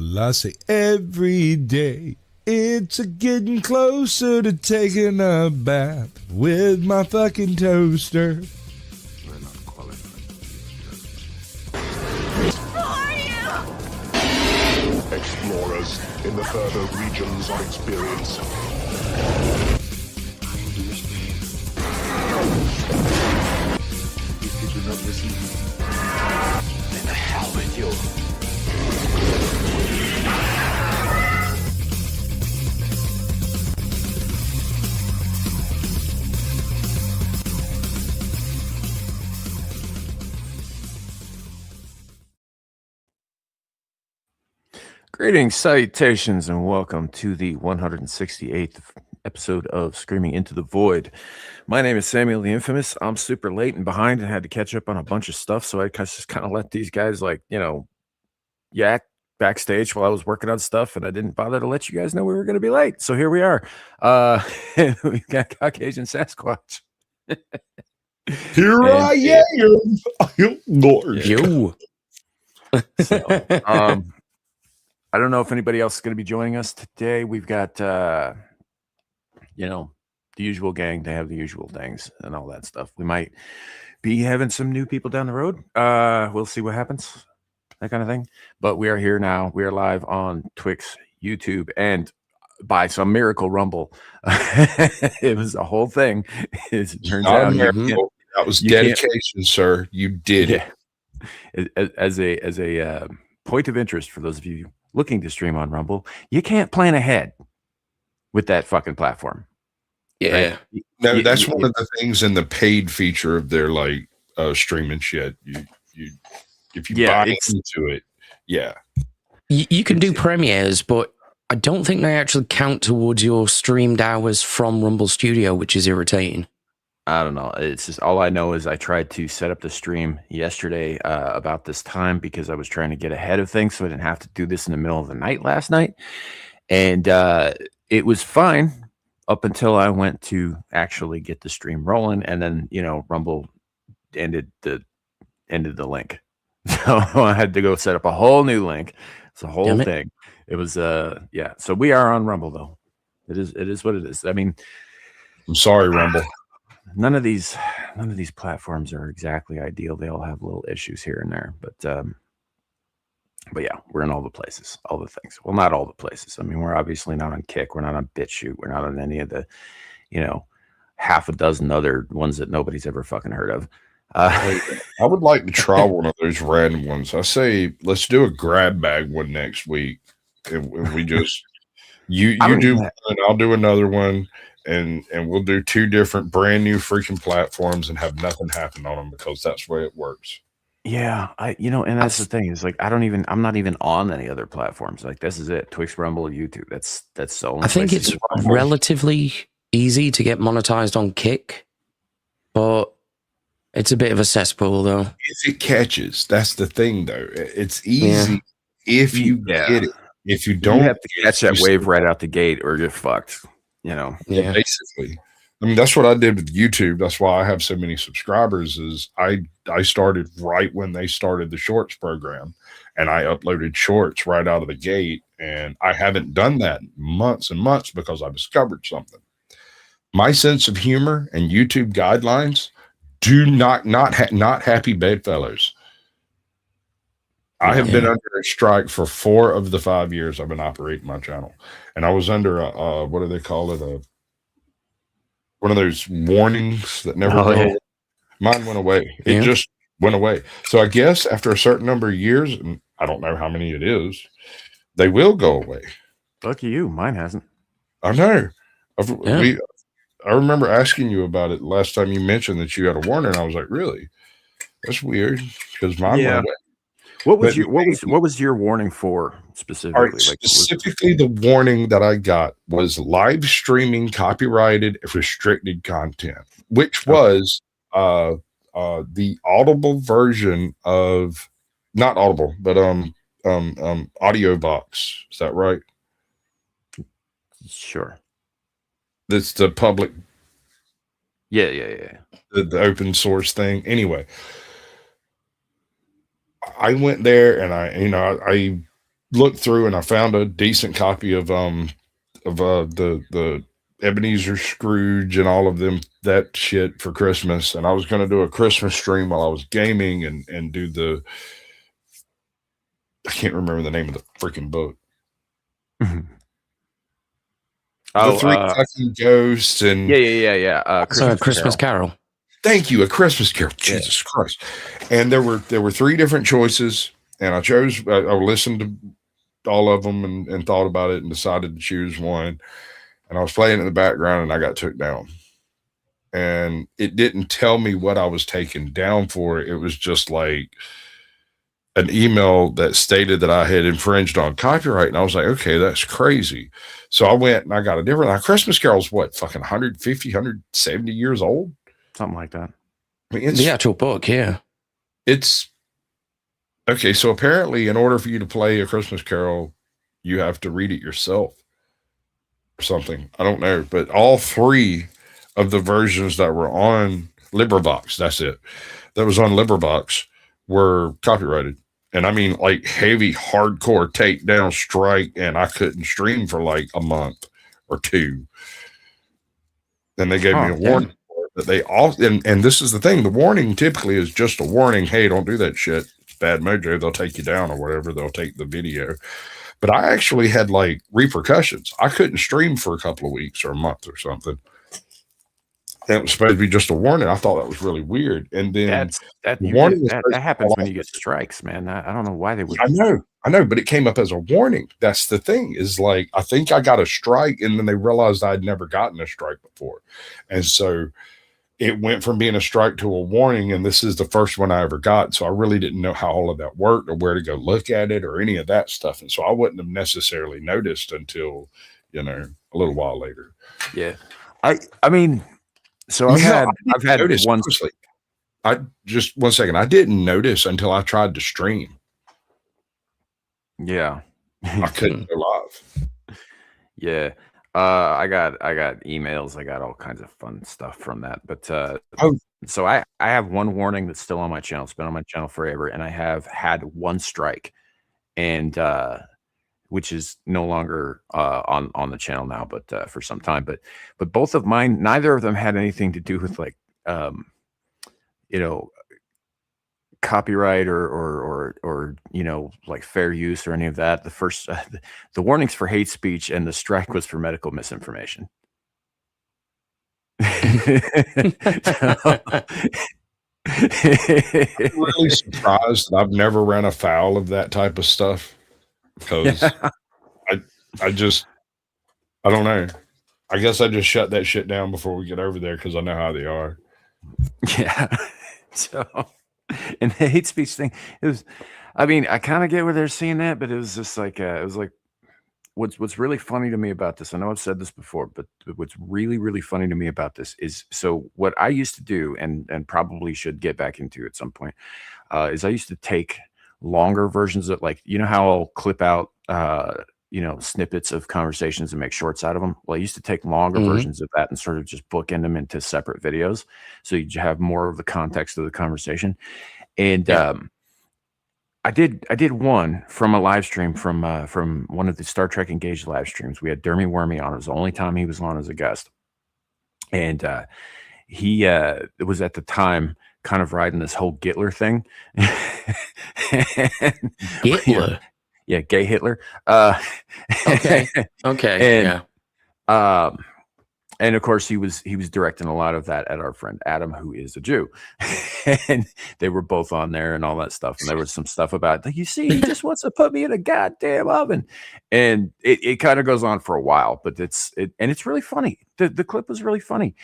Well, I say every day it's a getting closer to taking a bath with my fucking toaster. We're not qualified. Explorers in the further regions of experience. If you do not listen, Then the hell with you. Greetings, salutations, and welcome to the 168th episode of Screaming into the Void. My name is Samuel the Infamous. I'm super late and behind and had to catch up on a bunch of stuff, so I just kind of let these guys, yak backstage while I was working on stuff, and I didn't bother to let you guys know we were going to be late. So here we are. We've got Caucasian Sasquatch. Here I am, Lord. You. So, I don't know if anybody else is going to be joining us today. We've got, the usual gang. They have the usual things and all that stuff. We might be having some new people down the road. We'll see what happens, that kind of thing. But we are here now. We are live on Twix, YouTube, and by some miracle, Rumble. It was a whole thing. It turns out that was dedication, sir. You did it. As a point of interest for those of you looking to stream on Rumble, you can't plan ahead with that fucking platform. Yeah. Right? No, that's one of the things in the paid feature of their streaming shit. If you buy into it, you can do premieres, but I don't think they actually count towards your streamed hours from Rumble Studio, which is irritating. I don't know. It's just all I know is I tried to set up the stream yesterday about this time because I was trying to get ahead of things so I didn't have to do this in the middle of the night last night. And it was fine up until I went to actually get the stream rolling. And then, Rumble ended the link. So I had to go set up a whole new link. It's a whole thing. It was, So we are on Rumble, though. It is what it is. I mean, I'm sorry, Rumble. None of these platforms are exactly ideal. They all have little issues here and there, but yeah, we're in all the places, all the things. Well, not all the places. I mean, we're obviously not on Kick. We're not on BitChute. We're not on any of the, half a dozen other ones that nobody's ever fucking heard of. I would like to try one of those random ones. I say, let's do a grab bag one next week. And we just, you do one and I'll do another one. And we'll do two different brand new freaking platforms and have nothing happen on them because that's the way it works. Yeah, and that's the thing is I'm not even on any other platforms. Like this is it. Twix, Rumble, YouTube. That's the only. I think it's relatively easy to get monetized on Kick, but it's a bit of a cesspool though. If it catches, that's the thing though. It's easy if you get it. If you don't, you have to catch that wave right out the gate or you're fucked. Basically. I mean, that's what I did with YouTube. That's why I have so many subscribers is I started right when they started the shorts program and I uploaded shorts right out of the gate. And I haven't done that in months and months because I discovered something. My sense of humor and YouTube guidelines do not happy bedfellows. I have been under a strike for 4 of the 5 years I've been operating my channel. And I was under a what do they call it? One of those warnings that never go away. Mine went away. It just went away. So I guess after a certain number of years, and I don't know how many it is, they will go away. Lucky you. Mine hasn't. I know. I remember asking you about it last time you mentioned that you had a warning. I was like, really? That's weird because mine went away. What was your warning for specifically? Right, specifically, the warning that I got was live streaming copyrighted restricted content, which was the Audible version of not Audible, but Audio Box. Is that right? Sure. That's the public. Yeah. The open source thing. Anyway. I went there and I looked through and I found a decent copy of the Ebenezer Scrooge and all of them, that shit, for Christmas. And I was going to do a Christmas stream while I was gaming and do the, I can't remember the name of the freaking book. The Three Fucking Ghosts and Christmas Carol. Thank you, A Christmas Carol. Jesus Christ! And there were 3 different choices, and I chose. I listened to all of them and thought about it and decided to choose one. And I was playing in the background, and I got took down. And it didn't tell me what I was taken down for. It was just like an email that stated that I had infringed on copyright. And I was like, okay, that's crazy. So I went and I got a different, like, Christmas Carol's what, fucking 150, 170 years old? Something like that. I mean, it's The actual book, yeah. It's okay. So apparently, in order for you to play A Christmas Carol, you have to read it yourself or something. I don't know. But all 3 of the versions that were on LibriVox, that's it, that was on LibriVox, were copyrighted. And I mean, like, heavy, hardcore takedown strike, and I couldn't stream for like a month or 2. Then they gave me a warning for it, that they all, and this is the thing, the warning typically is just a warning, hey, don't do that shit. It's bad mojo, they'll take you down or whatever, they'll take the video. But I actually had like repercussions. I couldn't stream for a couple of weeks or a month or something. That was supposed to be just a warning. I thought that was really weird. And then that happens when you get strikes, man. I don't know why they would. I know, but it came up as a warning. That's the thing, is like, I think I got a strike, and then they realized I'd never gotten a strike before. And so it went from being a strike to a warning, and this is the first one I ever got. So I really didn't know how all of that worked or where to go look at it or any of that stuff. And so I wouldn't have necessarily noticed until, a little while later. Yeah. I mean, so I've had one. I just 1 second. I didn't notice until I tried to stream. Yeah, I couldn't go live. Yeah, I got emails. I got all kinds of fun stuff from that. But so I have one warning that's still on my channel. It's been on my channel forever, and I have had 1 strike, and which is no longer on the channel now, but for some time. But both of mine, neither of them had anything to do with like copyright or like fair use or any of that. The first the warnings for hate speech and the strike was for medical misinformation. I'm really surprised that I've never ran afoul of that type of stuff, because I don't know. I guess I just shut that shit down before we get over there, because I know how they are. Yeah. So, and the hate speech thing, it was, I mean, I kind of get where they're seeing that, but it was just like, it was like, what's really funny to me about this, I know I've said this before, but what's really, really funny to me about this is, so what I used to do, and probably should get back into at some point, is I used to take longer versions of, like, how I'll clip out, snippets of conversations and make shorts out of them. Well, I used to take longer versions of that and sort of just bookend them into separate videos, so you have more of the context of the conversation. And I did one from a live stream from one of the Star Trek Engaged live streams. We had Dermy Wormy on. It was the only time he was on as a guest, and he was at the time kind of riding this whole Gitler thing. Gitler. Yeah, gay Hitler. Okay. And, yeah. And of course, he was directing a lot of that at our friend Adam, who is a Jew, and they were both on there and all that stuff. And there was some stuff about, like, you see, he just wants to put me in a goddamn oven, and it kind of goes on for a while, but it's really funny. The clip was really funny.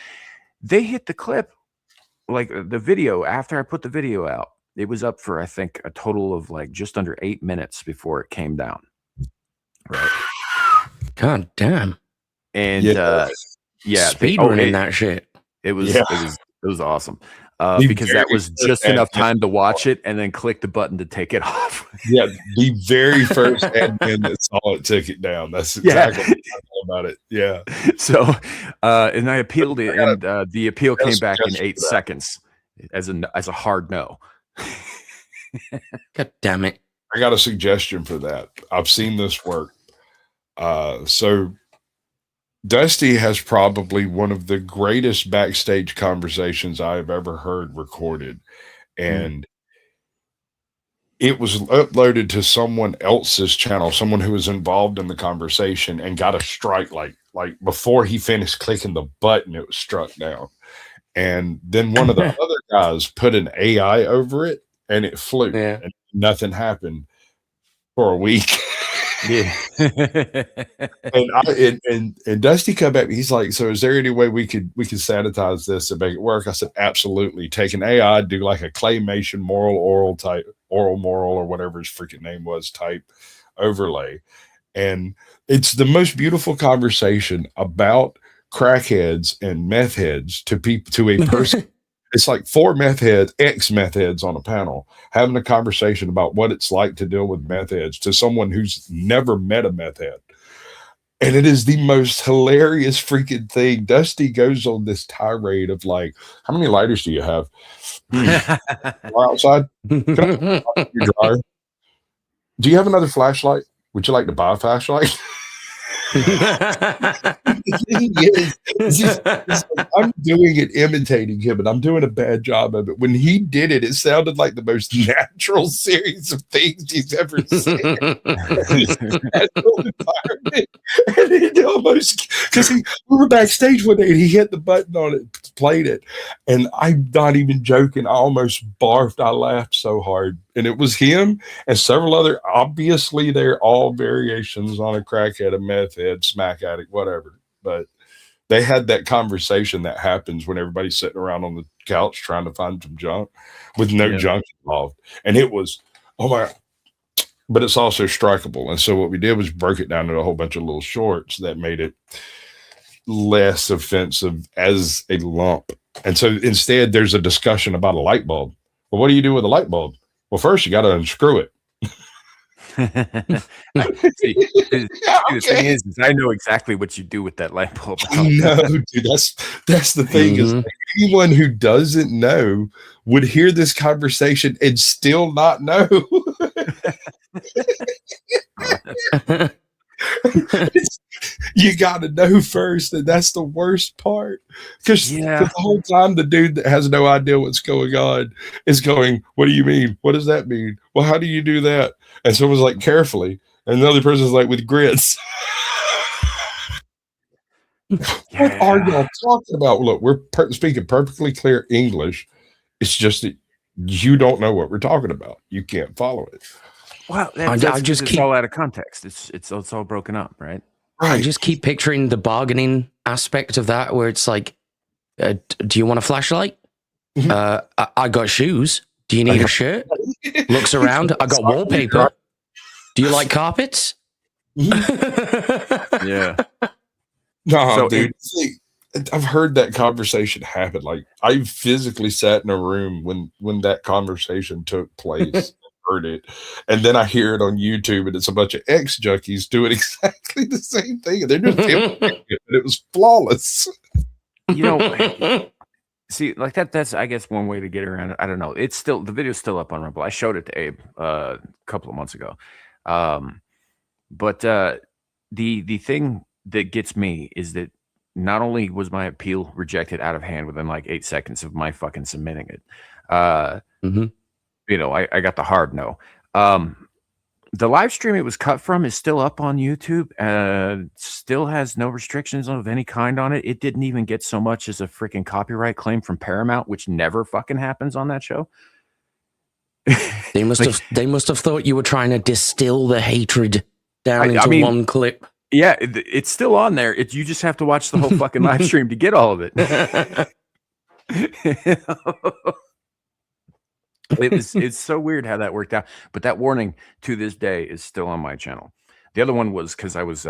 They hit the clip, like the video, after I put the video out. It was up for, I think, a total of like just under 8 minutes before it came down. Right. God damn. And speedrunning that shit. It was awesome. Because that was just enough time to watch it and then click the button to take it off. Yeah, the very first admin that saw it took it down. That's exactly what I thought about it. Yeah. So and I appealed it, and the appeal came back in 8 seconds as a hard no. God damn it. I got a suggestion for that. I've seen this work. So Dusty has probably one of the greatest backstage conversations I've ever heard recorded. And it was uploaded to someone else's channel, someone who was involved in the conversation, and got a strike like before he finished clicking the button, it was struck down. And then one of the other guys put an AI over it and it flew. Yeah. And nothing happened for a week. Yeah. and Dusty come back. He's like, "So is there any way we could sanitize this and make it work?" I said, "Absolutely. Take an AI, do like a claymation oral moral or whatever his freaking name was type overlay, and it's the most beautiful conversation about crackheads and meth heads to a person." It's like 4 ex-meth heads on a panel having a conversation about what it's like to deal with meth heads to someone who's never met a meth head. And it is the most hilarious freaking thing. Dusty goes on this tirade of like, "How many lighters do you have? Outside? Can I your dryer? Do you have another flashlight? Would you like to buy a flashlight?" I'm doing it imitating him, and I'm doing a bad job of it. When he did it, it sounded like the most natural series of things he's ever seen. Natural environment. And it almost, because we were backstage one day and he hit the button on it, played it, and I'm not even joking, I almost barfed. I laughed so hard. And it was him and several other, obviously they're all variations on a crackhead, a meth head, smack addict, whatever. But they had that conversation that happens when everybody's sitting around on the couch trying to find some junk with no junk involved. And it was, oh my, but it's also strikeable. And so what we did was broke it down into a whole bunch of little shorts that made it less offensive as a lump. And so instead there's a discussion about a light bulb. Well, what do you do with a light bulb? Well, first you got to unscrew it. See, the thing is I know exactly what you do with that light bulb. No, dude, that's the thing is like, anyone who doesn't know would hear this conversation and still not know. You got to know first, and that's the worst part. Because the whole time the dude that has no idea what's going on is going, "What do you mean? What does that mean? Well, how do you do that?" And someone's like, "Carefully," and the other person's like, "With grits." What are y'all talking about? Look, we're speaking perfectly clear English. It's just that you don't know what we're talking about. You can't follow it. Well, I just keep all out of context. It's all broken up, right? Right. I just keep picturing the bargaining aspect of that, where it's like, "Do you want a flashlight? I got shoes. Do you need a shirt?" Looks around. "I got wallpaper. Do you like carpets?" Yeah. No, so dude. I've heard that conversation happen. Like I physically sat in a room when that conversation took place. Heard it, and then I hear it on YouTube, and it's a bunch of ex-junkies doing exactly the same thing, and they're just imitating it, and it was flawless. You know, see, like that's I guess one way to get around it. I don't know. It's still, the video's still up on Rumble. I showed it to Abe a couple of months ago. But the thing that gets me is that not only was my appeal rejected out of hand within like 8 seconds of my fucking submitting it, you know, I got the hard no. The live stream it was cut from is still up on YouTube. Still has no restrictions of any kind on it. It didn't even get so much as a freaking copyright claim from Paramount, which never fucking happens on that show. They must have thought you were trying to distill the hatred down into one clip. Yeah, it's still on there. You just have to watch the whole fucking live stream to get all of it. It's so weird how that worked out. But that warning to this day is still on my channel. The other one was because I was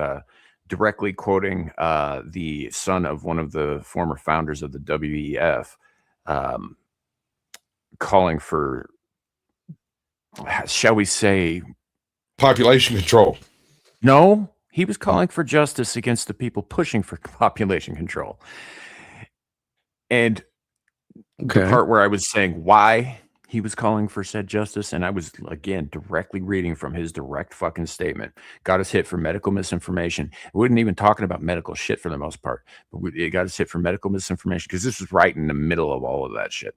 directly quoting the son of one of the former founders of the WEF, calling for, shall we say, population control. No, he was calling for justice against the people pushing for population control. And the part where I was saying why he was calling for said justice, and I was, again, directly reading from his direct fucking statement. Got us hit for medical misinformation. We wasn't even talking about medical shit for the most part, but it got us hit for medical misinformation because this was right in the middle of all of that shit.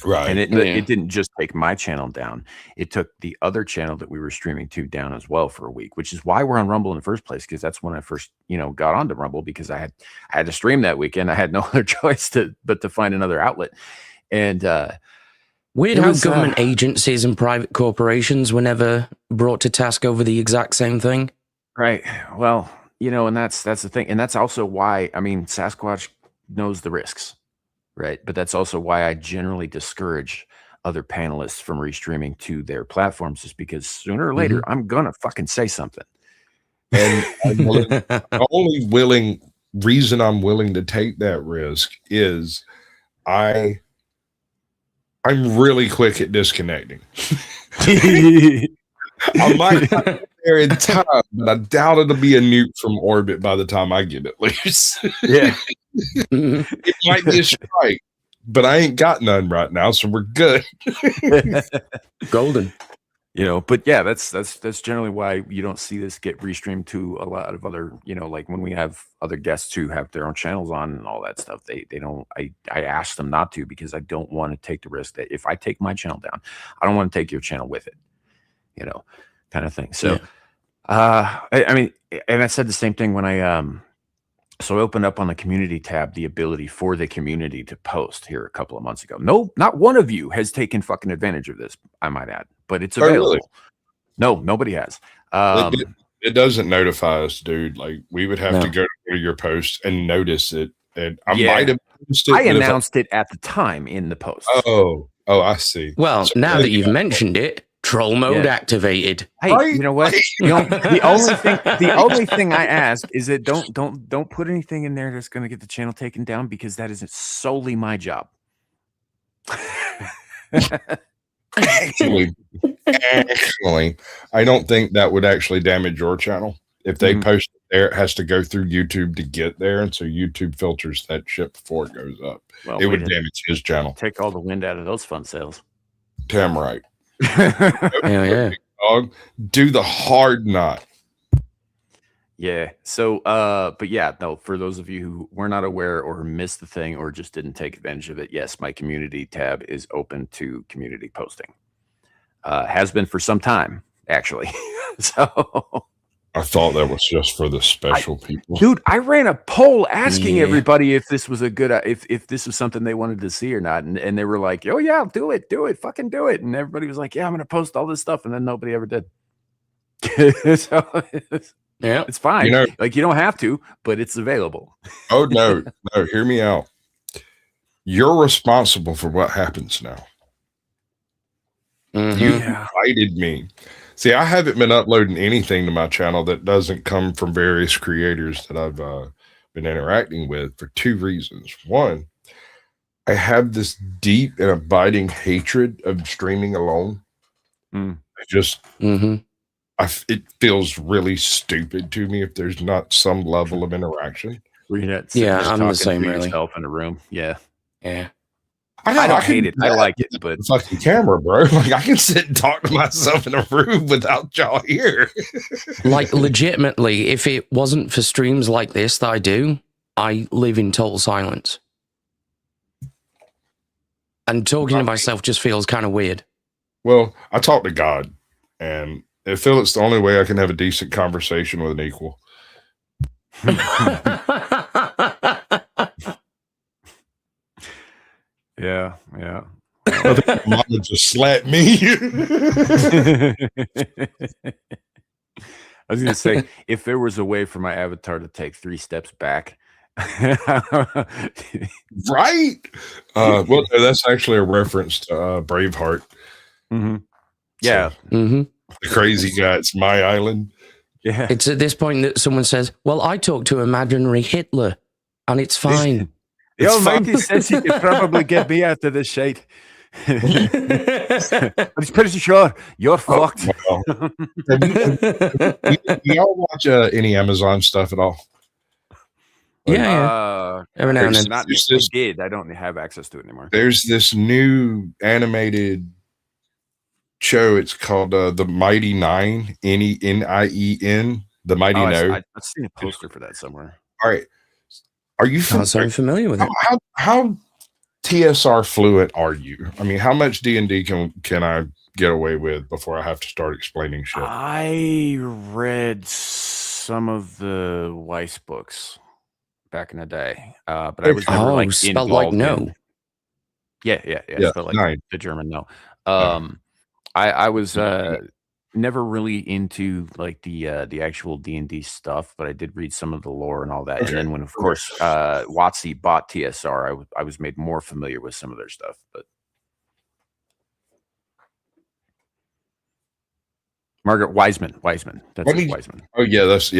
Right. And it didn't just take my channel down. It took the other channel that we were streaming to down as well for a week, which is why we're on Rumble in the first place, because that's when I first, got onto Rumble, because I had to stream that weekend. I had no other choice but to find another outlet. And weird how government agencies and private corporations were never brought to task over the exact same thing. Right. Well, and that's the thing. And that's also why, Sasquatch knows the risks. Right. But that's also why I generally discourage other panelists from restreaming to their platforms, is because sooner or later, I'm going to fucking say something. And the only reason I'm willing to take that risk is I'm really quick at disconnecting. I might not get there in time, but I doubt it'll be a nuke from orbit by the time I get it loose. Yeah. It might be a strike, but I ain't got none right now, so we're good. Golden. But yeah, that's generally why you don't see this get restreamed to a lot of other, like when we have other guests who have their own channels on and all that stuff, they don't, I ask them not to, because I don't want to take the risk that if I take my channel down, I don't want to take your channel with it, kind of thing. So, and I said the same thing when so I opened up on the community tab the ability for the community to post here a couple of months ago. No, not one of you has taken fucking advantage of this, I might add, but it's available. Really? No, nobody has. It doesn't notify us, dude. Like, we would have to go to your post and notice it. And I might have noticed it. I announced it at the time in the post. Oh, I see. Well, so now that you've mentioned it, troll mode activated. Hey, you know what? The only thing I ask is that don't put anything in there that's going to get the channel taken down, because that isn't solely my job. Actually, I don't think that would actually damage your channel. If they post it there, it has to go through YouTube to get there, and so YouTube filters that shit before it goes up. Well, it would damage his channel. Take all the wind out of those fun sales. Damn right. Yeah. Dog, do the hard knot. Yeah. So, but yeah, no, for those of you who were not aware or missed the thing or just didn't take advantage of it, yes, my community tab is open to community posting. Has been for some time, actually. So I thought that was just for the special people. Dude, I ran a poll asking everybody if this was a good, if this was something they wanted to see or not. And they were like, oh yeah, do it, fucking do it. And everybody was like, yeah, I'm going to post all this stuff. And then nobody ever did. So it's fine. Like, you don't have to, but it's available. Oh, no, hear me out. You're responsible for what happens now. You invited me. See, I haven't been uploading anything to my channel that doesn't come from various creators that I've been interacting with for two reasons. One, I have this deep and abiding hatred of streaming alone. I just, it feels really stupid to me if there's not some level of interaction. Yeah, I'm the same, really. Yourself in a room. Yeah. I don't hate it. I like it, but fucking camera, bro. Like, I can sit and talk to myself in a room without y'all here. Like, legitimately, if it wasn't for streams like this that I do, I live in total silence. And talking to myself just feels kind of weird. Well, I talk to God, and I feel it's the only way I can have a decent conversation with an equal. Yeah. I think Mama just slapped me. I was going to say, if there was a way for my avatar to take 3 steps back. Right? Well, that's actually a reference to Braveheart. Yeah. So, the crazy guy, it's my island. Yeah. It's at this point that someone says, well, I talked to imaginary Hitler, and it's fine. The Almighty says he could probably get me out of this shite. But he's pretty sure you're fucked. Wow. Y'all watch any Amazon stuff at all? Yeah. Every now and then. I don't have access to it anymore. There's this new animated show. It's called The Mighty Nine, Nien, The Mighty No. I've seen a poster for that somewhere. All right. Are you I'm familiar with it. how TSR fluent are you? I mean, how much D&D can I get away with before I have to start explaining shit? I read some of the Weiss books back in the day, but I was never like spelled like involved no. Yeah. Spelled like nine. the German no. I was never really into like the actual D&D stuff, but I did read some of the lore and all that. Okay. And then when, of course, WotC bought TSR, I was made more familiar with some of their stuff. But Margaret Wiseman. That's it, Wiseman. Oh yeah, that's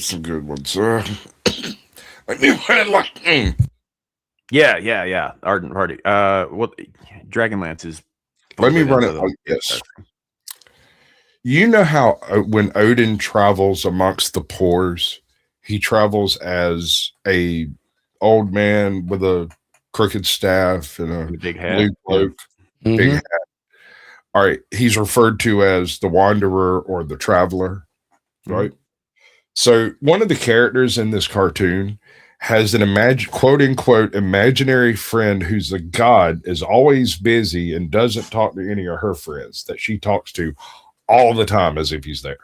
some good ones. Yeah. Ardent Party. Well, Dragonlance is. Let me run it like this. You know how when Odin travels amongst the pores, he travels as a old man with a crooked staff and a big hat, blue cloak, big hat. All right, he's referred to as the Wanderer or the Traveler, right? So one of the characters in this cartoon has an quote unquote imaginary friend who's a god, is always busy and doesn't talk to any of her friends that she talks to all the time as if he's there.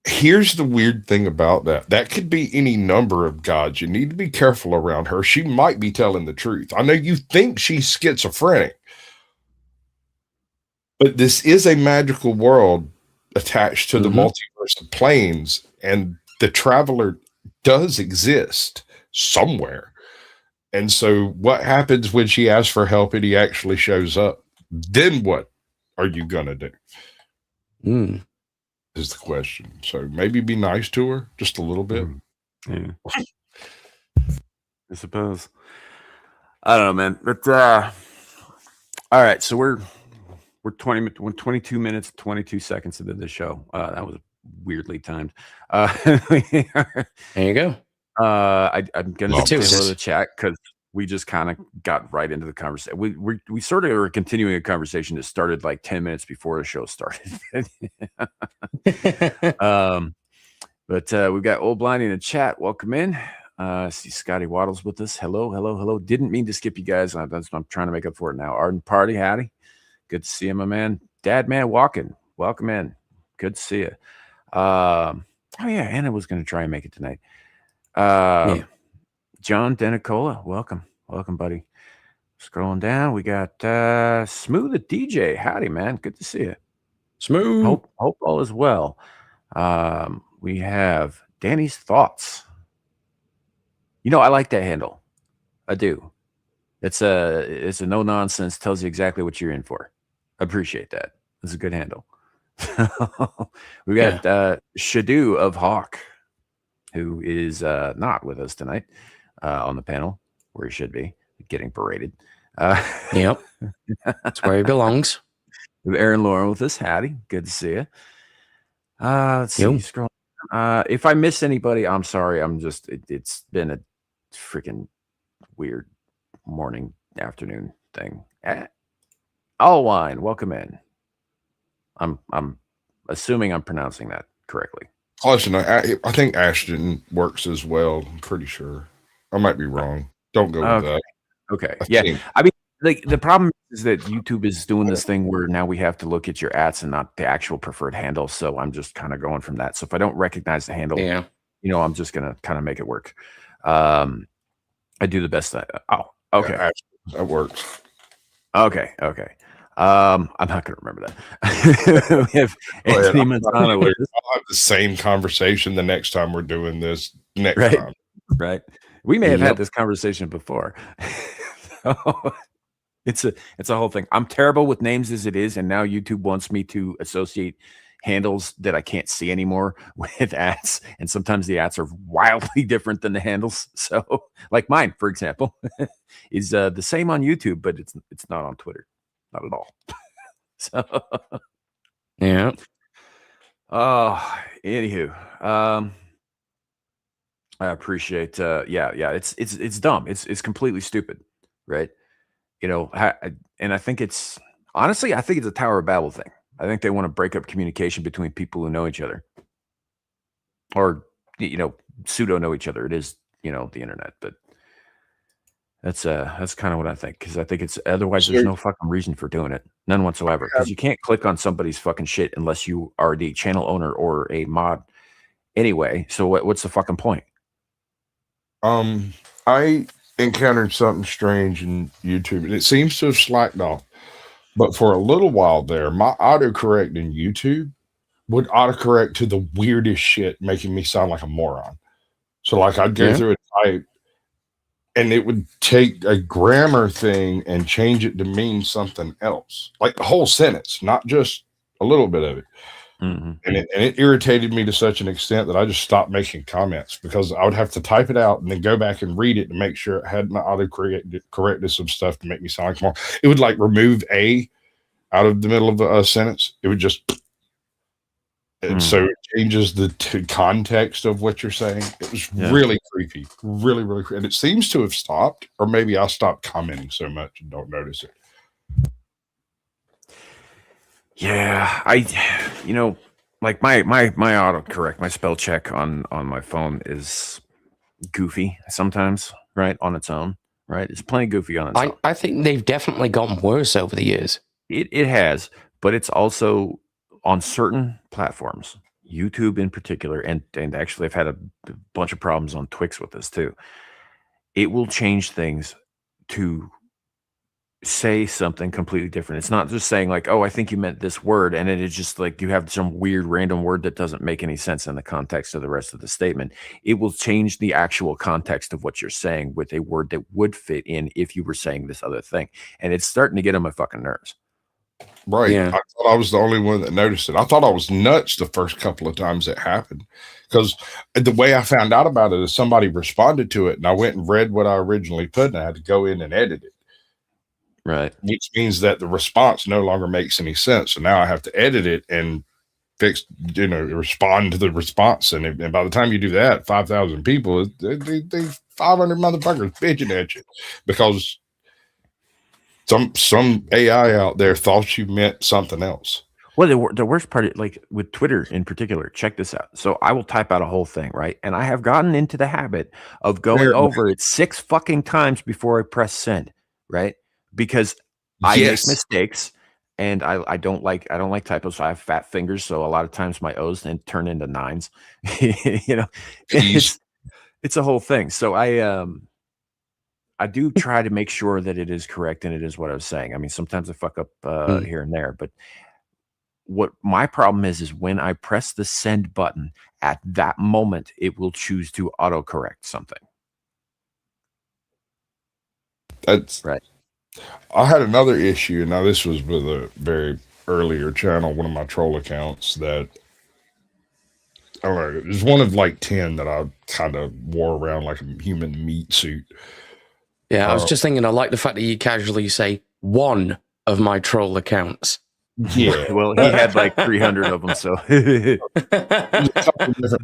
Here's the weird thing about that. That could be any number of gods. You need to be careful around her. She might be telling the truth. I know you think she's schizophrenic, but this is a magical world attached to the multiverse of planes, and the Traveler does exist somewhere. And so what happens when she asks for help and he actually shows up? Then what are you gonna do? Is the question. So maybe be nice to her just a little bit. Yeah. I suppose. I don't know, man. But all right, so we're 22 minutes, 22 seconds into the show. That was weirdly timed. There you go. I'm gonna say hello to the chat because we just kind of got right into the conversation. We sort of are continuing a conversation that started like 10 minutes before the show started. But we've got Old Blind in the chat. Welcome in. See Scotty Waddles with us. Hello. Didn't mean to skip you guys. I'm trying to make up for it now. Ardent Party, howdy. Good to see you, my man. Dad Man Walking. Welcome in. Good to see you. Oh yeah, Anna was going to try and make it tonight. John Denicola, welcome, buddy. Scrolling down, we got Smooth the DJ. Howdy, man. Good to see you. Smooth. Hope all is well. We have Danny's Thoughts. You know, I like that handle. I do. It's a no nonsense. Tells you exactly what you're in for. Appreciate that. It's a good handle. We got Shadoo of Hawk, who is not with us tonight on the panel, where he should be, getting berated. Yep. That's where he belongs. Aaron Lauren with us. Howdy. Good to see you. Let's see. Scroll. If I miss anybody, I'm sorry. It's been a freaking weird morning, afternoon thing. All Wine, welcome in. I'm assuming I'm pronouncing that correctly. Listen, I think Ashton works as well. I'm pretty sure. I might be wrong. Don't go with that. Okay. I mean, the problem is that YouTube is doing this thing where now we have to look at your ats and not the actual preferred handle. So I'm just kind of going from that. So if I don't recognize the handle, I'm just gonna kind of make it work. I do the best. Okay. Yeah, that works. Okay. I'm not going to remember that. We have Anthony Montana with us. I'll have the same conversation the next time we're doing this time. Right. We may have had this conversation before. So, it's a whole thing. I'm terrible with names as it is, and now YouTube wants me to associate handles that I can't see anymore with ads, and sometimes the ads are wildly different than the handles. So, like mine, for example, is the same on YouTube, but it's not on Twitter. Not at all. So, yeah. Oh, anywho, I appreciate. It's dumb. It's completely stupid, right? You know, and I think Honestly, I think it's a Tower of Babel thing. I think they want to break up communication between people who know each other, or pseudo know each other. It is the internet, but that's kind of what I think, because I think it's otherwise there's no fucking reason for doing it, none whatsoever. Because you can't click on somebody's fucking shit unless you are the channel owner or a mod anyway. So what's the fucking point? I encountered something strange in YouTube, and it seems to have slacked off. But for a little while there, my autocorrect in YouTube would autocorrect to the weirdest shit, making me sound like a moron. So like I'd go through a type, and it would take a grammar thing and change it to mean something else, like the whole sentence, not just a little bit of it. And it irritated me to such an extent that I just stopped making comments, because I would have to type it out and then go back and read it to make sure it had my autocorrected some stuff to make me sound like more. It would like remove a out of the middle of a sentence. It would just, and so it changes the context of what you're saying. It was really creepy, really, really creepy. And it seems to have stopped, or maybe I stopped commenting so much and don't notice it. Yeah, like my autocorrect, my spell check on my phone is goofy sometimes, right? On its own, right? It's plenty goofy on its own. I think they've definitely gotten worse over the years. It has, but it's also on certain platforms, YouTube in particular, and actually I've had a bunch of problems on Twix with this too. It will change things to say something completely different. It's not just saying like, oh, I think you meant this word, and it is just like you have some weird random word that doesn't make any sense in the context of the rest of the statement. It will change the actual context of what you're saying with a word that would fit in if you were saying this other thing, and it's starting to get on my fucking nerves. Right. Yeah. I thought I was the only one that noticed it. I thought I was nuts the first couple of times it happened, because the way I found out about it is somebody responded to it, and I went and read what I originally put, and I had to go in and edit it. Right. Which means that the response no longer makes any sense. So now I have to edit it and fix, respond to the response. And by the time you do that, 5,000 people, they 500 motherfuckers bitching at you because some AI out there thought you meant something else. Well, the worst part, like with Twitter in particular, check this out. So I will type out a whole thing, right? And I have gotten into the habit of going over it 6 fucking times before I press send, right? Because I make mistakes, and I don't like typos. So I have fat fingers, so a lot of times my O's then turn into 9s. It's a whole thing. So I do try to make sure that it is correct and it is what I was saying. I mean, sometimes I fuck up here and there, but what my problem is when I press the send button, at that moment it will choose to autocorrect something. That's right. I had another issue. Now, this was with a very earlier channel, one of my troll accounts that, I don't know, it was one of like 10 that I kind of wore around like a human meat suit. Yeah, I was just thinking, I like the fact that you casually say one of my troll accounts. Yeah. Well, he had like 300 of them, so. Different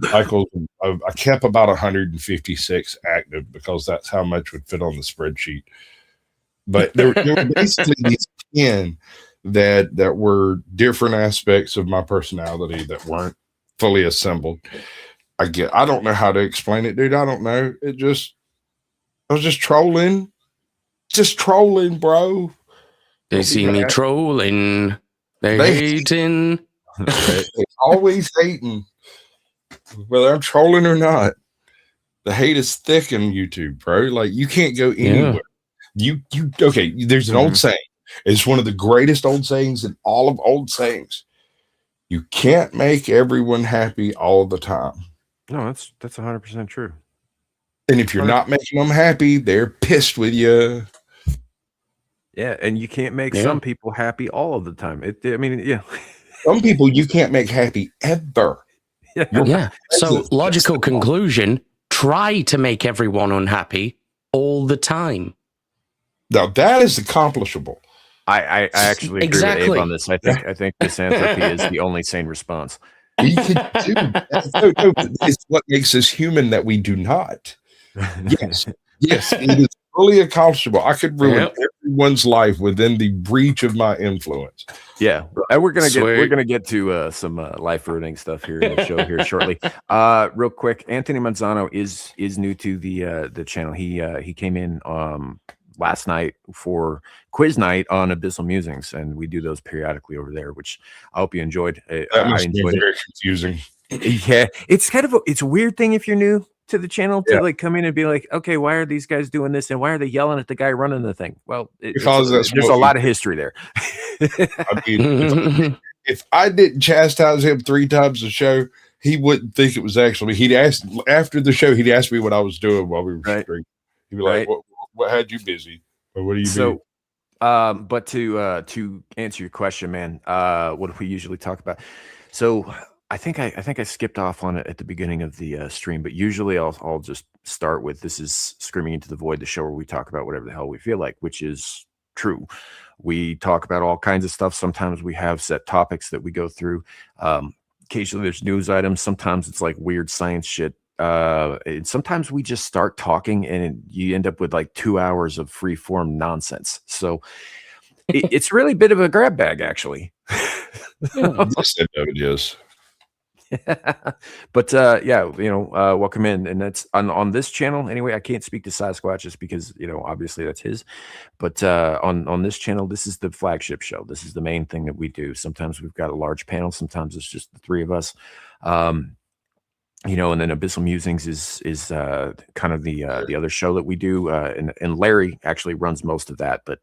cycles. I kept about 156 active because that's how much would fit on the spreadsheet. But there were basically these 10 that were different aspects of my personality that weren't fully assembled. I don't know how to explain it, dude. I don't know. I was just trolling. Just trolling, bro. They see me trolling. They're hating. They're always hating. Whether I'm trolling or not. The hate is thick in YouTube, bro. Like, you can't go anywhere. Okay, there's an old saying. It's one of the greatest old sayings in all of old sayings. You can't make everyone happy all the time. No, that's 100% true. And if you're not making them happy, they're pissed with you. Yeah, and you can't make some people happy all of the time. Some people you can't make happy ever. Yeah. So, logical conclusion, try to make everyone unhappy all the time. Now that is accomplishable. I actually agree with Abe on this. I think misanthropy is the only sane response. We could do that. It's what makes us human that we do not. Yes, it is fully accomplishable. I could ruin every everyone's life within the breach of my influence. Yeah, and we're Sweet. gonna get to some life ruining stuff here in the show here shortly. Real quick, Anthony Manzano is new to the channel. He came in last night for quiz night on Abyssal Musings, and we do those periodically over there, which I hope you enjoyed. That must I be enjoyed very it. confusing. Yeah, it's kind of it's a weird thing if you're new to the channel to like come in and be like, okay, why are these guys doing this and why are they yelling at the guy running the thing? Well, Because that's there's what a we lot of do. history there. I mean, if I didn't chastise him 3 times a show, he wouldn't think it was actually. He'd ask after the show. He'd ask me what I was doing while we were Right. streaming. He'd be like, Right. "What had you busy? Or what do you do?" So, but to answer your question, man, what do we usually talk about? So I think I skipped off on it at the beginning of the stream, but usually I'll just start with this is Screaming Into the Void, the show where we talk about whatever the hell we feel like, which is true. We talk about all kinds of stuff. Sometimes we have set topics that we go through. Occasionally there's news items. Sometimes it's like weird science shit. And sometimes we just start talking and you end up with like 2 hours of free form nonsense. So it's really a bit of a grab bag, actually. Yes, it is. But yeah, welcome in, and that's on this channel anyway. I can't speak to Sasquatch just because obviously that's his, but on this channel, this is the flagship show. This is the main thing that we do. Sometimes we've got a large panel, sometimes it's just the 3 of us. And then Abyssal Musings is kind of the other show that we do, and Larry actually runs most of that, but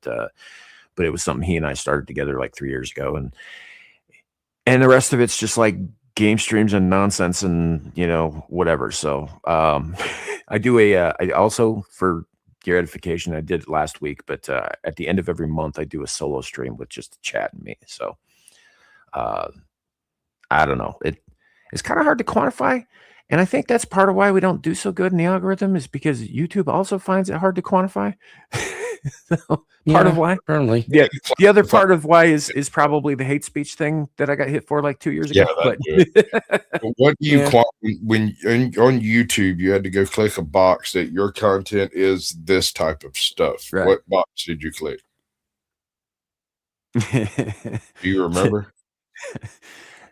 it was something he and I started together like 3 years ago, and the rest of it's just like game streams and nonsense and whatever. So I do I also, for your edification, I did it last week, but at the end of every month I do a solo stream with just chat and me. So I don't know, it's kind of hard to quantify, and I think that's part of why we don't do so good in the algorithm, is because YouTube also finds it hard to quantify. Part of why, apparently. Yeah, the other part of why is probably the hate speech thing that I got hit for like 2 years ago. But what do you when on YouTube you had to go click a box that your content is this type of stuff? Right. What box did you click? Do you remember?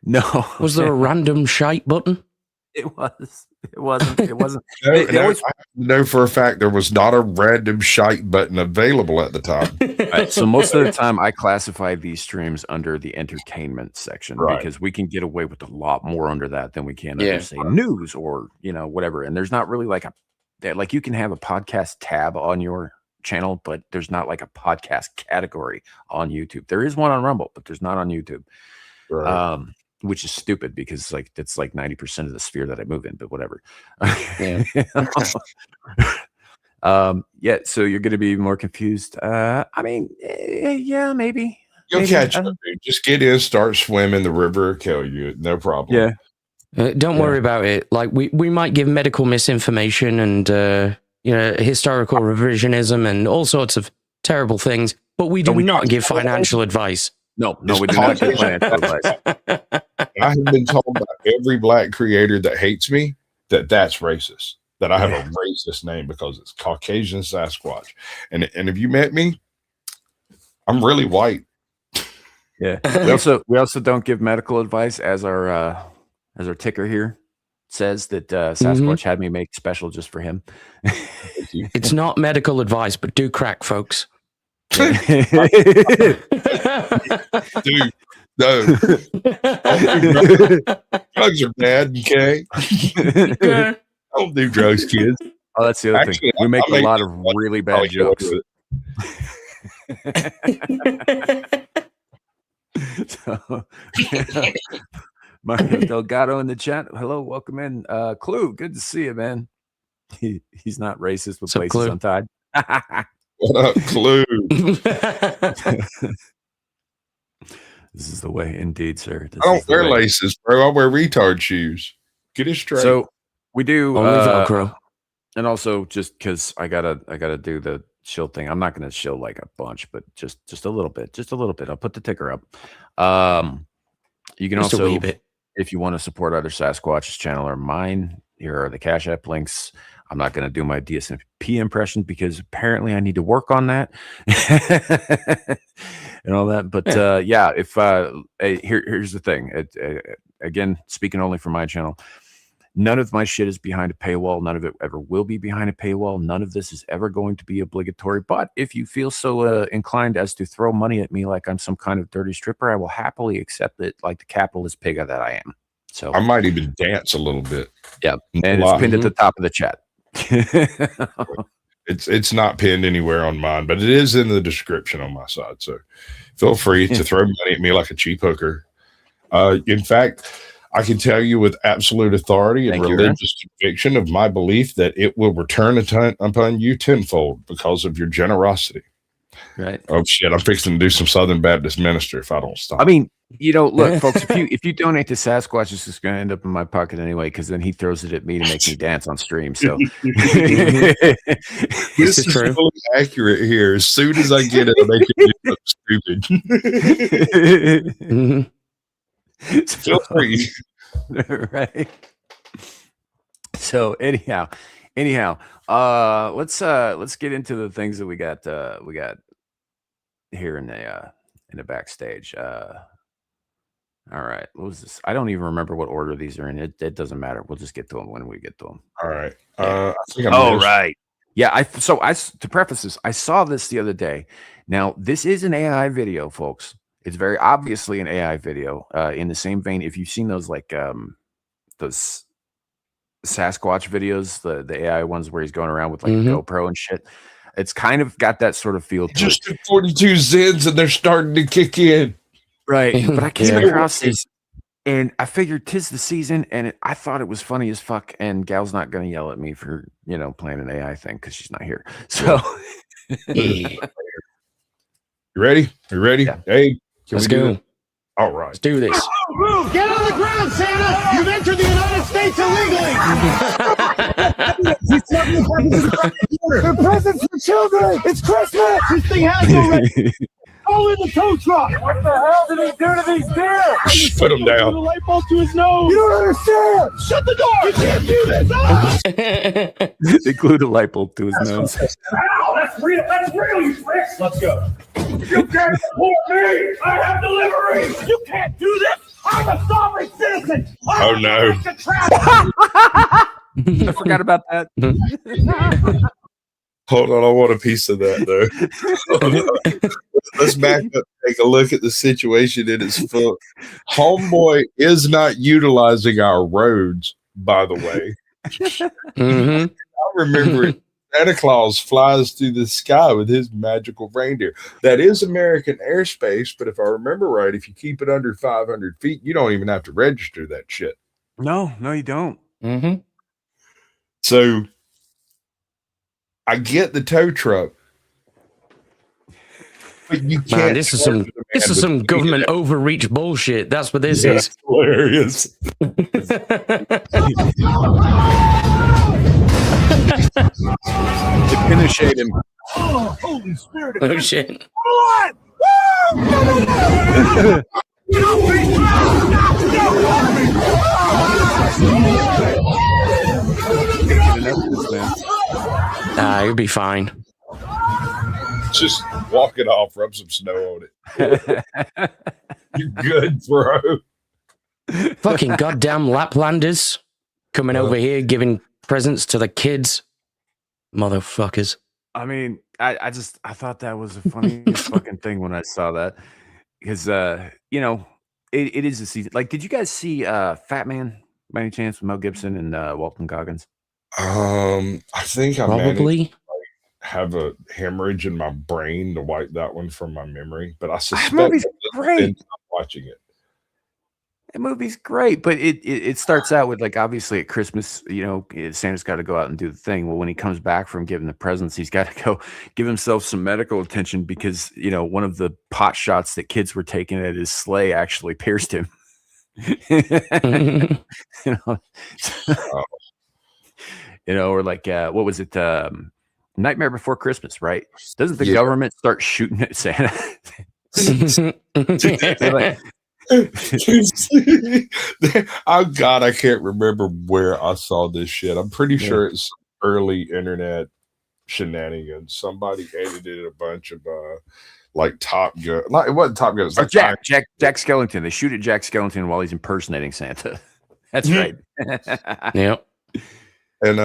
No. Was there a random shite button? It wasn't. No, I know for a fact there was not a random shite button available at the time. Right, so most of the time I classify these streams under the entertainment section, Right. because we can get away with a lot more under that than we can under, say, news or whatever. And there's not really like you can have a podcast tab on your channel, but there's not like a podcast category on YouTube. There is one on Rumble, but there's not on YouTube. Right. Which is stupid because that's like 90% of the sphere that I move in, but whatever. Yeah. Yeah, so you're going to be more confused. I mean, yeah, maybe. You'll catch up, dude. Just get in, start swimming. The river will kill you. No problem. Yeah. Don't worry about it. Like we might give medical misinformation and historical revisionism and all sorts of terrible things, but we do not give financial advice. No, we do not give financial advice. I have been told by every black creator that hates me that's racist. That I have a racist name because it's Caucasian Sasquatch. And if you met me, I'm really white. Yeah. We also don't give medical advice, as our ticker here says that Sasquatch had me make special just for him. It's not medical advice, but do crack, folks. Dude, no. Drugs are bad, okay? Don't do drugs, kids. Oh, that's the other thing. We make a lot of really bad jokes. So, Mario Delgado in the chat. Hello, welcome in. Cluu, good to see you, man. He's not racist with places Cluu? untied. What up, Clue? This is the way, indeed, sir. I don't wear laces, bro. I wear retard shoes. Get it straight. So we do Only Velcro. and also just because I gotta do the shill thing. I'm not gonna shill like a bunch, but just a little bit, I'll put the ticker up. You can Just a also, wee bit. if you want to support either Sasquatch's channel or mine, Here are the Cash App links. I'm not going to do my DSP impression because apparently I need to work on that and all that. But yeah, if here's the thing. Again, speaking only for my channel, none of my shit is behind a paywall. None of it ever will be behind a paywall. None of this is ever going to be obligatory. But if you feel so inclined as to throw money at me like I'm some kind of dirty stripper, I will happily accept it like the capitalist pig that I am. So I might even dance a little bit. Yeah, and it's pinned at the top of the chat. It's not pinned anywhere on mine, but it is in the description on my side. So feel free to throw money at me like a cheap hooker. In fact, I can tell you with absolute authority and religious conviction of my belief that it will return upon you tenfold because of your generosity. Right. Oh shit! I'm fixing to do some Southern Baptist minister if I don't stop. I mean, look, folks. If you donate to Sasquatch, it's just going to end up in my pocket anyway, because then he throws it at me to make me dance on stream. So this is true. Really accurate here. As soon as I get it, I make it look stupid. Feel free. Right. So anyhow, let's get into the things that we got here in the backstage. All right, what was this? I don't even remember what order these are in. It doesn't matter. We'll just get to them when we get to them. All right. Yeah. Right. Yeah. To preface this, I saw this the other day. Now, this is an AI video, folks. It's very obviously an AI video. In the same vein, if you've seen those those Sasquatch videos, the AI ones where he's going around with like a GoPro and shit, it's kind of got that sort of feel. Just 42 Zens and they're starting to kick in. Right. But I came across this and I figured 'tis the season, and I thought it was funny as fuck. And Gal's not going to yell at me for, playing an AI thing because she's not here. So you ready? You ready? Yeah. Hey, let's go. All right. Let's do this. Get on the ground, Santa! You've entered the United States illegally! They're presents for children! It's Christmas! This thing has no record! All in the tow truck! What the hell did he do to these deer? Put him down. The light bulb to his nose! You don't understand! Shut the door! You can't do this! Ah! They glued a light bulb to his nose. Ow! That's real! That's real, you pricks! Let's go. You can't support me! I have deliveries! You can't do this! I'm a sovereign citizen! Oh, no. I forgot about that. Hold on, I want a piece of that, though. Let's back up, take a look at the situation in its full. Homeboy is not utilizing our roads, by the way. I remember it. Santa Claus flies through the sky with his magical reindeer. That is American airspace, but if I remember right, if you keep it under 500 feet, you don't even have to register that shit. No, you don't. So I get the tow truck, but you can't. Man, this is some government overreach bullshit. That's what this is. Hilarious. To finish him. Oh, holy spirit! Oh shit! You'll be fine. Just walk it off, rub some snow on it. You're good, bro. Fucking goddamn Laplanders coming over here giving presents to the kids. Motherfuckers. I mean, I thought that was the funniest fucking thing when I saw that. Because it is a season. Like, did you guys see Fat Man by any chance with Mel Gibson and Walton Goggins? I think I Probably have a hemorrhage in my brain to wipe that one from my memory, but I That suspect movie's great. I'm watching it. That movie's great, but it starts out with, like, obviously at Christmas, Santa's got to go out and do the thing. Well, when he comes back from giving the presents, he's got to go give himself some medical attention because, one of the pot shots that kids were taking at his sleigh actually pierced him. Or like, what was it? Nightmare Before Christmas, right? Doesn't the government start shooting at Santa? Oh God, I can't remember where I saw this shit. I'm pretty sure it's early internet shenanigans. Somebody edited a bunch of like Top Gun. Like, it wasn't Top Gun. It's like Jack Skellington. They shoot at Jack Skellington while he's impersonating Santa. That's right. Yep. And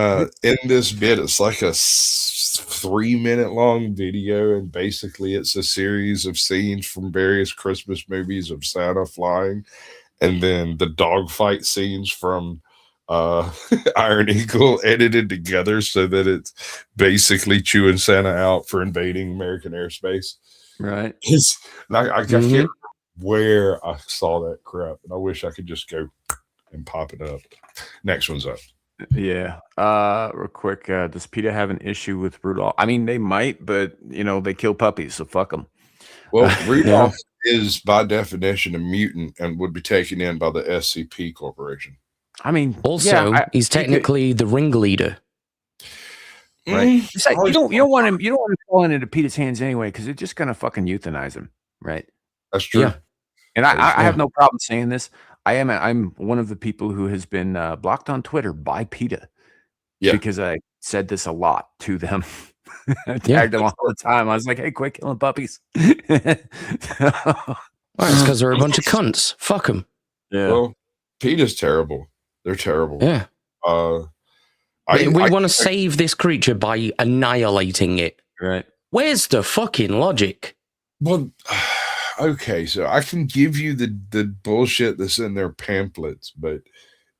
in this bit, it's like a 3-minute long video, and basically it's a series of scenes from various Christmas movies of Santa flying, and then the dogfight scenes from Iron Eagle edited together so that it's basically chewing Santa out for invading American airspace. Right. I can't remember where I saw that crap, and I wish I could just go and pop it up. Next one's up. Yeah. Real quick, does PETA have an issue with Rudolph? I mean, they might, but they kill puppies, so fuck them. Well, Rudolph is by definition a mutant and would be taken in by the SCP Corporation. I mean, also, he's technically the ringleader. Right. You don't want him falling into PETA's hands anyway, because it's just gonna fucking euthanize him, right? That's true. Yeah. And I have no problem saying this. I'm one of the people who has been blocked on Twitter by PETA because I said this a lot to them. I tagged them all the time. I was like, "Hey, quit killing puppies." It's because they're a bunch of cunts. Fuck them. Yeah. Well, PETA's terrible. They're terrible. Yeah. We want to save this creature by annihilating it. Right. Where's the fucking logic? Well, okay, so I can give you the bullshit that's in their pamphlets, but